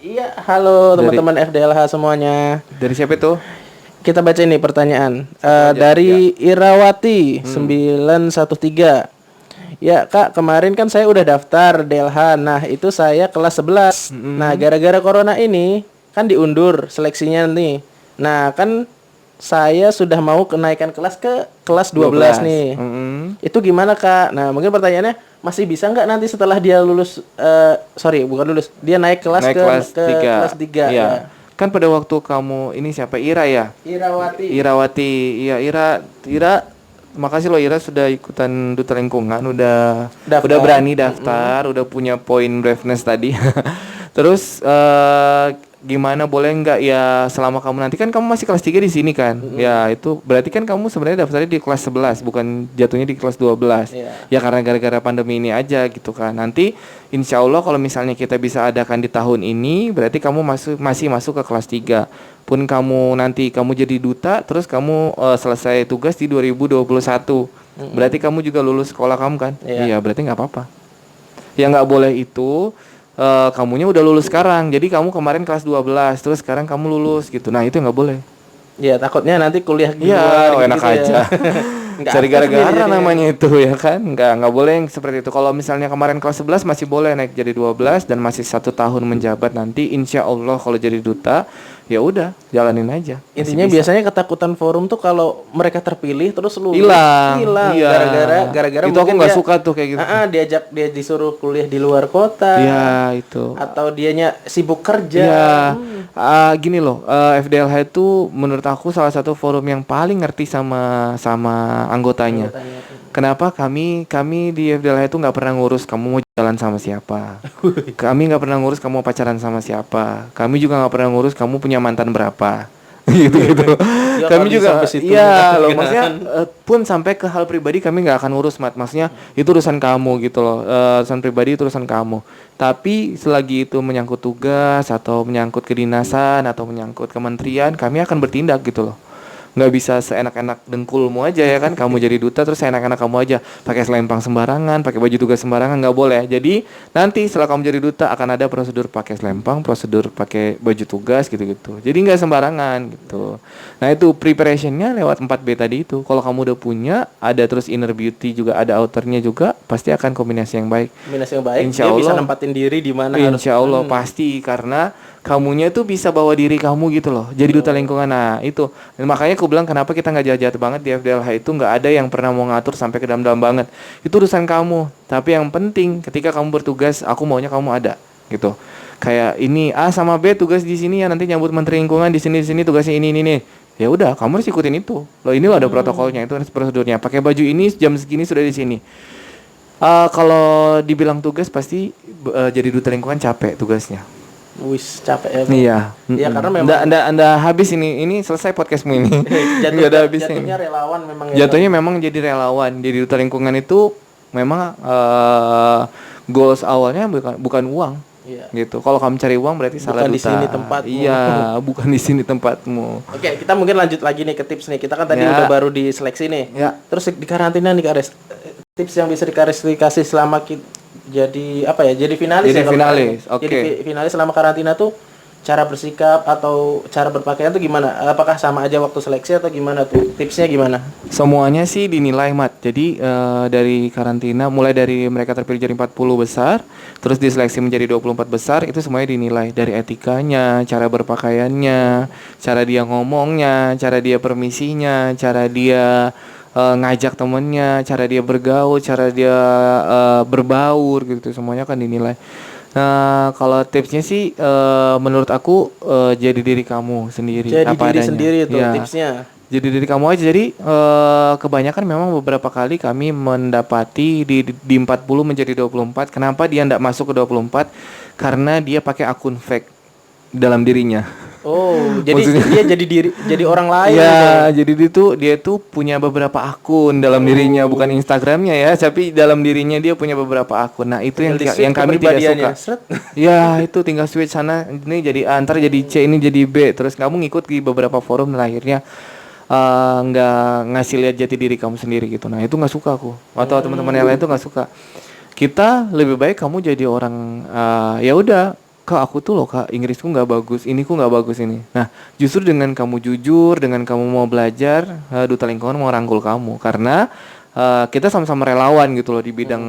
Iya, halo teman-teman FDLH semuanya. Dari siapa itu? Kita baca ini pertanyaan aja, dari Irawati 913. Ya Kak, kemarin kan saya udah daftar DLH. Nah itu saya kelas 11. Nah gara-gara corona ini kan diundur seleksinya nih. Nah kan saya sudah mau kenaikan kelas ke kelas 12 nih. Itu gimana Kak? Nah mungkin pertanyaannya masih bisa nggak nanti setelah dia lulus, bukan lulus, dia naik kelas ke kelas 3 Iya. ya. Kan pada waktu kamu ini siapa, Ira ya? Irawati. Iya, Ira. Makasih loh Ira sudah ikutan duta lingkungan, udah berani daftar, udah punya poin braveness tadi. Terus gimana, boleh nggak ya selama kamu nanti kan kamu masih kelas 3 di sini kan? Ya itu berarti kan kamu sebenarnya daftarnya di kelas 11 bukan jatuhnya di kelas 12. Ya karena gara-gara pandemi ini aja gitu kan. Nanti insya Allah kalau misalnya kita bisa adakan di tahun ini, berarti kamu masih masuk ke kelas 3. Pun kamu nanti kamu jadi duta, terus kamu selesai tugas di 2021. Berarti kamu juga lulus sekolah kamu kan? Iya, berarti nggak apa-apa. Yang nggak boleh itu kamunya udah lulus sekarang. Jadi kamu kemarin kelas 12, terus sekarang kamu lulus gitu. Nah, itu nggak boleh. Iya, takutnya nanti kuliah di Iya, luar enak gitu aja. ya. Nggak cari aktif nih gara-gara jadinya. namanya itu ya kan. Nggak boleh yang seperti itu. Kalau misalnya kemarin kelas 11 masih boleh naik jadi 12 dan masih 1 tahun menjabat, nanti insya Allah kalau jadi duta ya udah jalanin aja. Masih Intinya bisa. biasanya ketakutan forum tuh kalau mereka terpilih terus lulus Hilang. hilang Iya. gara-gara Itu aku mungkin nggak dia suka tuh kayak gitu. dia disuruh kuliah di luar kota Iya itu. atau dianya sibuk kerja. Ya, gini loh, FDLH itu menurut aku salah satu forum yang paling ngerti sama anggotanya. Kenapa kami di FDLH itu nggak pernah ngurus kamu mau jalan sama siapa. Kami nggak pernah ngurus kamu mau pacaran sama siapa. Kami juga nggak pernah ngurus kamu punya mantan berapa. Gitu. Ya, Kami kalau juga, sampai situ iya kan. loh, maksudnya pun sampai ke hal pribadi kami nggak akan urus, maksudnya itu urusan kamu gitu loh. Urusan pribadi itu urusan kamu. Tapi selagi itu menyangkut tugas atau menyangkut kedinasan atau menyangkut kementerian, kami akan bertindak gitu loh. Nggak bisa seenak-enak dengkulmu aja ya kan, kamu jadi duta terus seenak-enak kamu aja pakai selempang sembarangan, pakai baju tugas sembarangan, nggak boleh. Jadi nanti setelah kamu jadi duta akan ada prosedur pakai selempang, prosedur pakai baju tugas gitu-gitu. Jadi nggak sembarangan gitu. Nah itu preparationnya lewat 4B tadi itu. Kalau kamu udah punya, ada terus inner beauty juga, ada outernya juga, pasti akan kombinasi yang baik. Kombinasi yang baik, Insya dia bisa Allah. nempatin diri di mana harus. Insya Allah pasti, karena kamunya tuh bisa bawa diri kamu gitu loh, jadi duta lingkungan. Nah itu, dan makanya aku bilang kenapa kita nggak jahat-jahat banget di FDLH itu, nggak ada yang pernah mau ngatur sampai ke dalam-dalam banget. Itu urusan kamu. Tapi yang penting ketika kamu bertugas, aku maunya kamu ada gitu. Kayak ini A sama B tugas di sini ya, nanti nyambut menteri lingkungan di sini tugasnya ini nih. Ya udah, kamu harus ikutin itu. Loh ini loh ada protokolnya, itu harus prosedurnya. Pakai baju ini jam segini sudah di sini. Kalau dibilang tugas pasti jadi duta lingkungan capek tugasnya. Wis capek ya. Bang. Iya. Iya, karena memang Anda habis ini selesai podcastmu ini. Nggak ada habisnya. jatuhnya relawan memang ya. Jatuhnya memang jadi relawan, jadi duta lingkungan itu memang goals awalnya bukan uang. Iya. Gitu. Kalau kamu cari uang berarti salah Bukan duta. di sini tempatmu. Iya, bukan di sini tempatmu. Oke, kita mungkin lanjut lagi nih ke tips nih. Kita kan tadi Ya. udah baru diseleksi nih. Ya. Terus di karantina nih Kares. Tips yang bisa dikasih selama jadi apa ya? Jadi finalis Jadi ya kalau finalis, karantina. oke. Jadi finalis selama karantina tuh cara bersikap atau cara berpakaian tuh gimana? Apakah sama aja waktu seleksi atau gimana tuh? Tipsnya gimana? Semuanya sih dinilai, Mat. Jadi dari karantina, mulai dari mereka terpilih jadi 40 besar, terus diseleksi menjadi 24 besar, itu semuanya dinilai. Dari etikanya, cara berpakaiannya, cara dia ngomongnya, cara dia permisinya, cara dia ngajak temennya, cara dia bergaul, cara dia berbaur gitu, semuanya kan dinilai. Nah, kalau tipsnya sih menurut aku jadi diri kamu sendiri, Jadi apa diri adanya. sendiri tuh Ya. tipsnya. Jadi diri kamu aja. Jadi kebanyakan memang beberapa kali kami mendapati di 40 menjadi 24. Kenapa dia tidak masuk ke 24? Karena dia pakai akun fake dalam dirinya. Oh, jadi Maksudnya- dia jadi orang lain gitu. Ya, jadi dia tuh punya beberapa akun dalam dirinya, bukan Instagramnya ya, tapi dalam dirinya dia punya beberapa akun. Nah, itu Tinggal yang di-switch kami tidak kepribadiannya. suka. Sret. Ya, itu tinggal switch sana, ini jadi A, ntar jadi C, ini jadi B. Terus kamu ngikut di beberapa forum dan akhirnya nggak ngasih lihat jati diri kamu sendiri gitu. Nah, itu nggak suka aku. Atau teman-teman yang lain tuh nggak suka. Kita lebih baik kamu jadi orang ya udah, Kak aku tuh loh Kak, Inggrisku nggak bagus, ini ku nggak bagus ini. Nah, justru dengan kamu jujur, dengan kamu mau belajar, duta lingkungan mau rangkul kamu karena kita sama-sama relawan gitu loh di bidang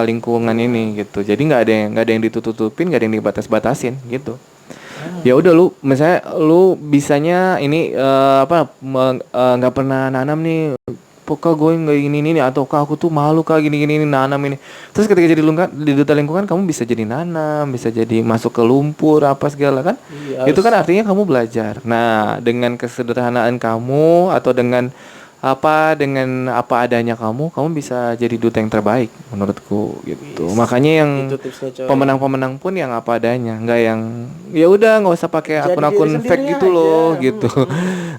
lingkungan ini gitu. Jadi nggak ada yang ditutup-tutupin, nggak ada yang dibatas-batasin gitu. Ya udah lu, misalnya lu bisanya ini nggak pernah nanam nih. Kak gue nggak ini atau kak aku tuh malu kak gini nanam ini. Terus ketika jadi di duta lingkungan kamu bisa jadi nanam, bisa jadi masuk ke lumpur apa segala kan. Iya, Itu kan artinya kamu belajar. Nah dengan kesederhanaan kamu atau dengan apa adanya kamu bisa jadi duta yang terbaik menurutku gitu. Makanya yang Itu tipsnya coy. pemenang-pemenang pun yang apa adanya, nggak yang ya udah nggak usah pakai Jadi akun-akun diri fake sendiri gitu loh aja. gitu.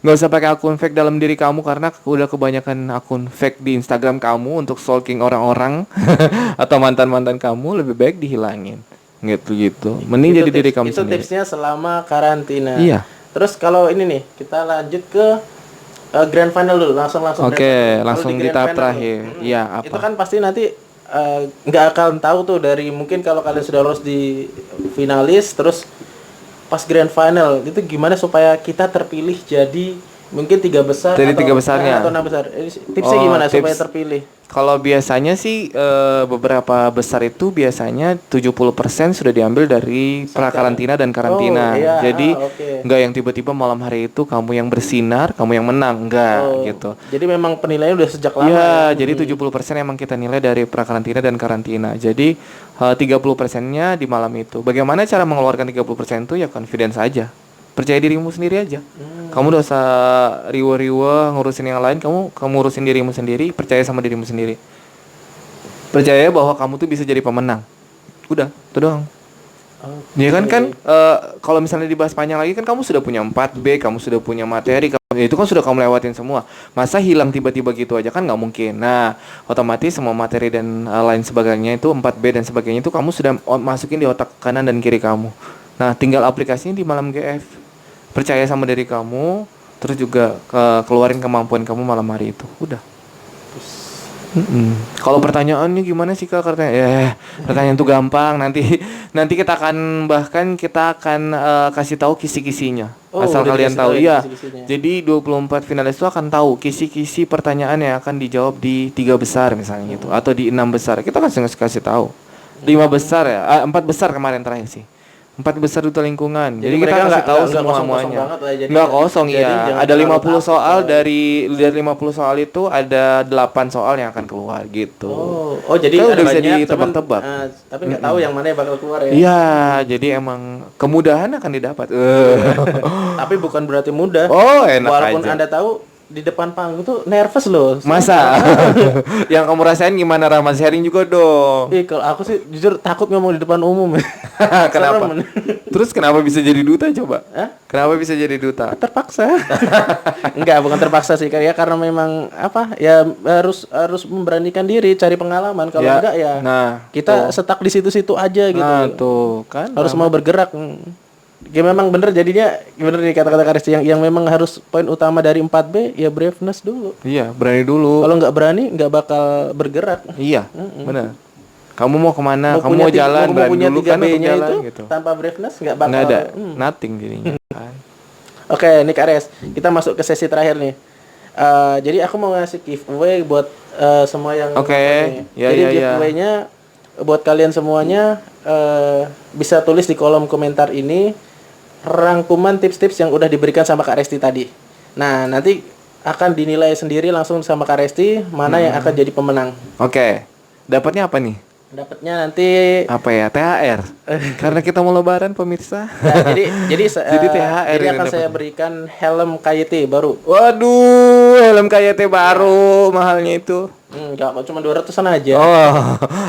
Nggak usah pakai akun fake dalam diri kamu karena udah kebanyakan akun fake di Instagram kamu untuk stalking orang-orang atau mantan-mantan kamu, lebih baik dihilangin gitu. Mending jadi diri kamu Itu sendiri. tipsnya selama karantina. Iya. Terus kalau ini nih, kita lanjut ke grand final dulu, langsung Oke, grand final. langsung Kalau di grand tahap final terakhir. tuh, Iya, apa? Itu kan pasti nanti nggak akan tahu tuh dari mungkin kalau kalian sudah lolos di finalis, terus pas grand final itu gimana supaya kita terpilih jadi Mungkin 3 besar Dari atau 3 besarnya. atau 6 besar. Tipsnya Oh, gimana supaya tips. terpilih? Kalau biasanya sih beberapa besar itu biasanya 70% sudah diambil dari prakarantina dan Oh, karantina. iya, Jadi oke. nggak yang tiba-tiba malam hari itu kamu yang bersinar, kamu yang menang, enggak Oh, gitu. jadi memang penilaiannya udah sejak lama ya. Iya, jadi 70% emang kita nilai dari prakarantina dan karantina. Jadi 30%-nya di malam itu. Bagaimana cara mengeluarkan 30% itu? Ya confidence aja. Percaya dirimu sendiri aja. Kamu udah usah riwe-riwe ngurusin yang lain, kamu urusin dirimu sendiri, percaya sama dirimu sendiri. Percaya bahwa kamu tuh bisa jadi pemenang. Udah, itu doang. Ya kan kalau misalnya dibahas panjang lagi kan kamu sudah punya 4B, kamu sudah punya materi, itu kan sudah kamu lewatin semua. Masa hilang tiba-tiba gitu aja kan nggak mungkin. Nah, otomatis semua materi dan lain sebagainya itu 4B dan sebagainya itu kamu sudah masukin di otak kanan dan kiri kamu. Nah, tinggal aplikasinya di malam GF. Percaya sama diri kamu, terus juga keluarin kemampuan kamu malam hari itu. Udah. Kalau pertanyaannya gimana sih Kak? Katanya, pertanyaan itu gampang. Nanti kita akan kasih tahu kisi-kisinya. Oh, Asal udah kalian dikasih tahu, tahu ya iya. kisi-kisinya. Jadi 24 finalis itu akan tahu kisi-kisi pertanyaan yang akan dijawab di 3 besar misalnya gitu, atau di 6 besar. Kita kasih tahu. 5 besar ya, 4 besar kemarin terakhir sih. 4 besar duta lingkungan. Jadi kita mereka kasih tahu nggak semua kosong-kosong semuanya. banget lah, jadi Nggak kosong jadi iya. jangan Ada terlalu 50 takut soal soalnya. dari 50 soal itu ada 8 soal yang akan keluar gitu. Oh, jadi Kan ada udah bisa banyak, ditebak-tebak. tapi nggak tahu yang mana yang bakal keluar ya. Iya, jadi emang kemudahan akan didapat. Tapi bukan berarti mudah. Oh, enak Walaupun aja. Anda tahu di depan panggung tuh nervous loh. Masa? Yang kamu rasain gimana Rahmat? Sharing juga dong. Kalau aku sih jujur takut ngomong di depan umum. Kenapa? Serem. Terus kenapa bisa jadi duta coba? Hah? Kenapa bisa jadi duta? Terpaksa. Enggak, bukan terpaksa sih, kayak karena memang apa? Ya harus memberanikan diri, cari pengalaman. Kalau Ya, enggak ya nah, kita stuck di situ-situ aja gitu. Nah, tuh kan. Harus mau bergerak. Ya memang bener jadinya bener nih kata-kata Karisti yang memang harus poin utama dari 4B ya braveness dulu. Iya, berani dulu. Kalau nggak berani nggak bakal bergerak. Iya, benar. Kamu mau kemana? Kamu punya mau jalan, mau berani punya dulu kan untuk 3B-nya jalan itu gitu. tanpa braveness nggak bakal. Nggak ada, nothing jadinya kan. Oke, Nick Ares, kita masuk ke sesi terakhir nih. Jadi aku mau ngasih giveaway buat semua yang Oke, nonton nih. ya, Jadi ya, ya. giveaway-nya buat kalian semuanya bisa tulis di kolom komentar ini rangkuman tips-tips yang udah diberikan sama Kak Resti tadi. Nah, nanti akan dinilai sendiri langsung sama Kak Resti mana yang akan jadi pemenang. Oke. Dapatnya apa nih? Dapatnya nanti Apa ya? THR. Karena kita mau lebaran pemirsa. nah, jadi THR jadi ini akan saya dapatnya. berikan helm KYT baru. Waduh, helm KYT baru mahalnya itu. Enggak, cuma 200-an aja. Oh,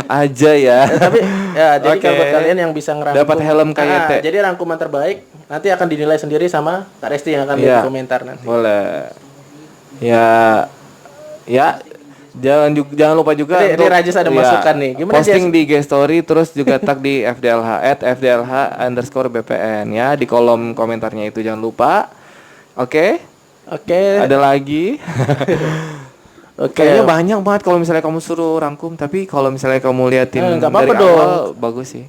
aja ya. Tapi ya jadi Oke. kalau buat kalian yang bisa ngerangkum Dapat helm KYT. jadi rangkuman terbaik nanti akan dinilai sendiri sama Kak Resti yang akan Iya. di komentar nanti. Boleh. Ya, jangan lupa juga Ini Rajis ada masukan nih. Gimana, posting Jas? di IG story terus juga tag di FDLH_BPN ya di kolom komentarnya itu jangan lupa. Oke. Oke. Ada lagi. Oke. Kayaknya banyak banget kalau misalnya kamu suruh rangkum, tapi kalau misalnya kamu liatin nggak apa-apa dari dong. awal bagus sih.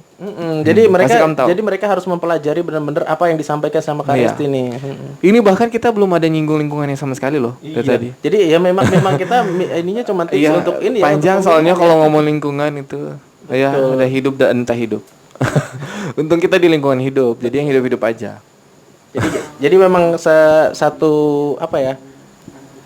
Jadi pasti kamu tahu. mereka harus mempelajari benar-benar apa yang disampaikan sama Kak Iya. Resti nih. Ini bahkan kita belum ada nyinggung lingkungannya sama sekali loh dari tadi. Jadi ya memang kita ininya cuma tips Iya, untuk ini ya. panjang untuk soalnya ngomong kalau ngomong lingkungan itu ya udah hidup dan entah hidup. Untung kita di lingkungan hidup, jadi yang hidup-hidup aja. jadi memang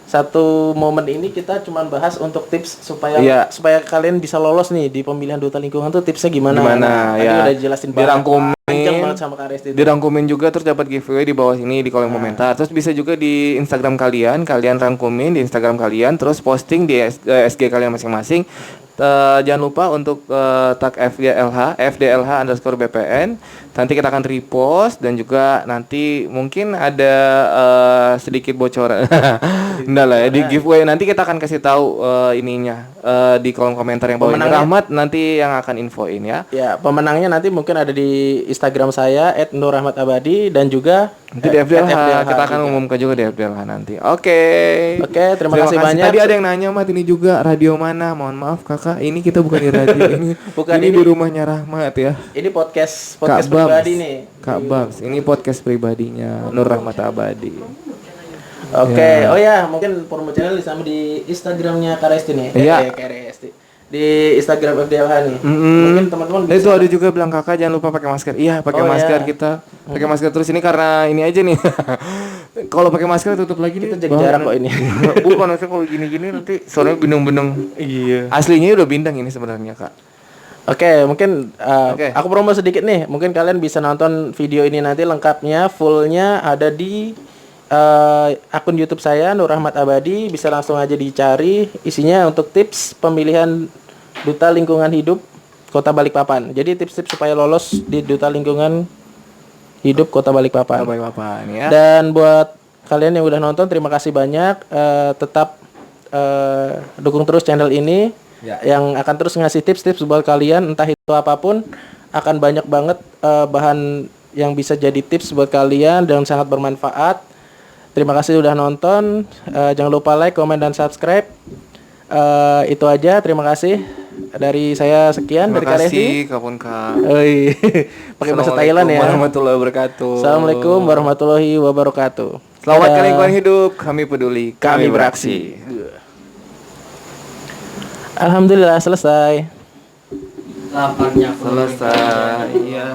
satu momen ini kita cuma bahas untuk tips supaya Iya. kalian bisa lolos nih di pemilihan duta lingkungan tuh tipsnya gimana? Gimana, Tadi ya. udah dijelasin Dirangkumin. panjang banget sama Kak Resti. Dirangkumin juga terus dapat giveaway di bawah sini di kolom komentar. Terus bisa juga di Instagram kalian rangkumin di Instagram kalian terus posting di SG kalian masing-masing. Jangan lupa untuk tag FDLH_BPN. Nanti kita akan repost dan juga nanti mungkin ada sedikit bocoran. Enggak lah ya, di giveaway nanti kita akan kasih tahu ininya di kolom komentar yang bawah ini. Pemenangnya- Rahmat nanti yang akan infoin ya. Ya, pemenangnya nanti mungkin ada di Instagram saya @nurrahmatabadi dan juga Nanti di FDLH, kita akan juga. umumkan juga di FDLH nanti. Oke. Oke, terima kasih banyak. Tadi ada yang nanya, Mat, ini juga radio mana? Mohon maaf Kakak, ini kita bukan di radio ini. Bukan, ini ini- di rumahnya Rahmat ya. Ini podcast Kak Babs. pribadi nih. Kak Babs, ini podcast pribadinya Nur Rahmat Abadi. Oke, oh ya, mungkin promo channel sama di Instagramnya Karesti nih. Iya. Karesti. Di Instagram FDLH nih. Mungkin teman-teman Nah, itu ada juga bilang kakak jangan lupa pakai masker. Iya, pakai Oh, masker ya. kita. Pakai masker terus ini karena ini aja nih. Kalau pakai masker tutup lagi Kita nih. jaga jarak kok ini. Bukan maksudnya kalau gini-gini nanti soalnya bindeng-bindeng. Iya. Aslinya udah bindeng ini sebenarnya, Kak. Oke, mungkin Oke. aku promo sedikit nih. Mungkin kalian bisa nonton video ini nanti lengkapnya, fullnya ada di akun YouTube saya Nur Rahmat Abadi. Bisa langsung aja dicari. Isinya untuk tips pemilihan Duta Lingkungan Hidup Kota Balikpapan. Jadi tips-tips supaya lolos di Duta Lingkungan Hidup Kota Balikpapan. Bapak-bapak nih ya. Dan buat kalian yang udah nonton, terima kasih banyak. Tetap dukung terus channel ini. Ya. Yang akan terus ngasih tips-tips buat kalian, entah itu apapun, akan banyak banget bahan yang bisa jadi tips buat kalian dan sangat bermanfaat. Terima kasih udah nonton. Jangan lupa like, comment, dan subscribe. Itu aja. Terima kasih dari saya, sekian Terima dari Karesti. kasih, Kapun Kak. Oi, pakai bahasa Thailand ya. Warahmatullahi wabarakatuh. Assalamualaikum warahmatullahi wabarakatuh. Selamatkan Dadah. lingkungan hidup. Kami peduli. Kami beraksi. Alhamdulillah selesai. Laparnya Selesai. Iya.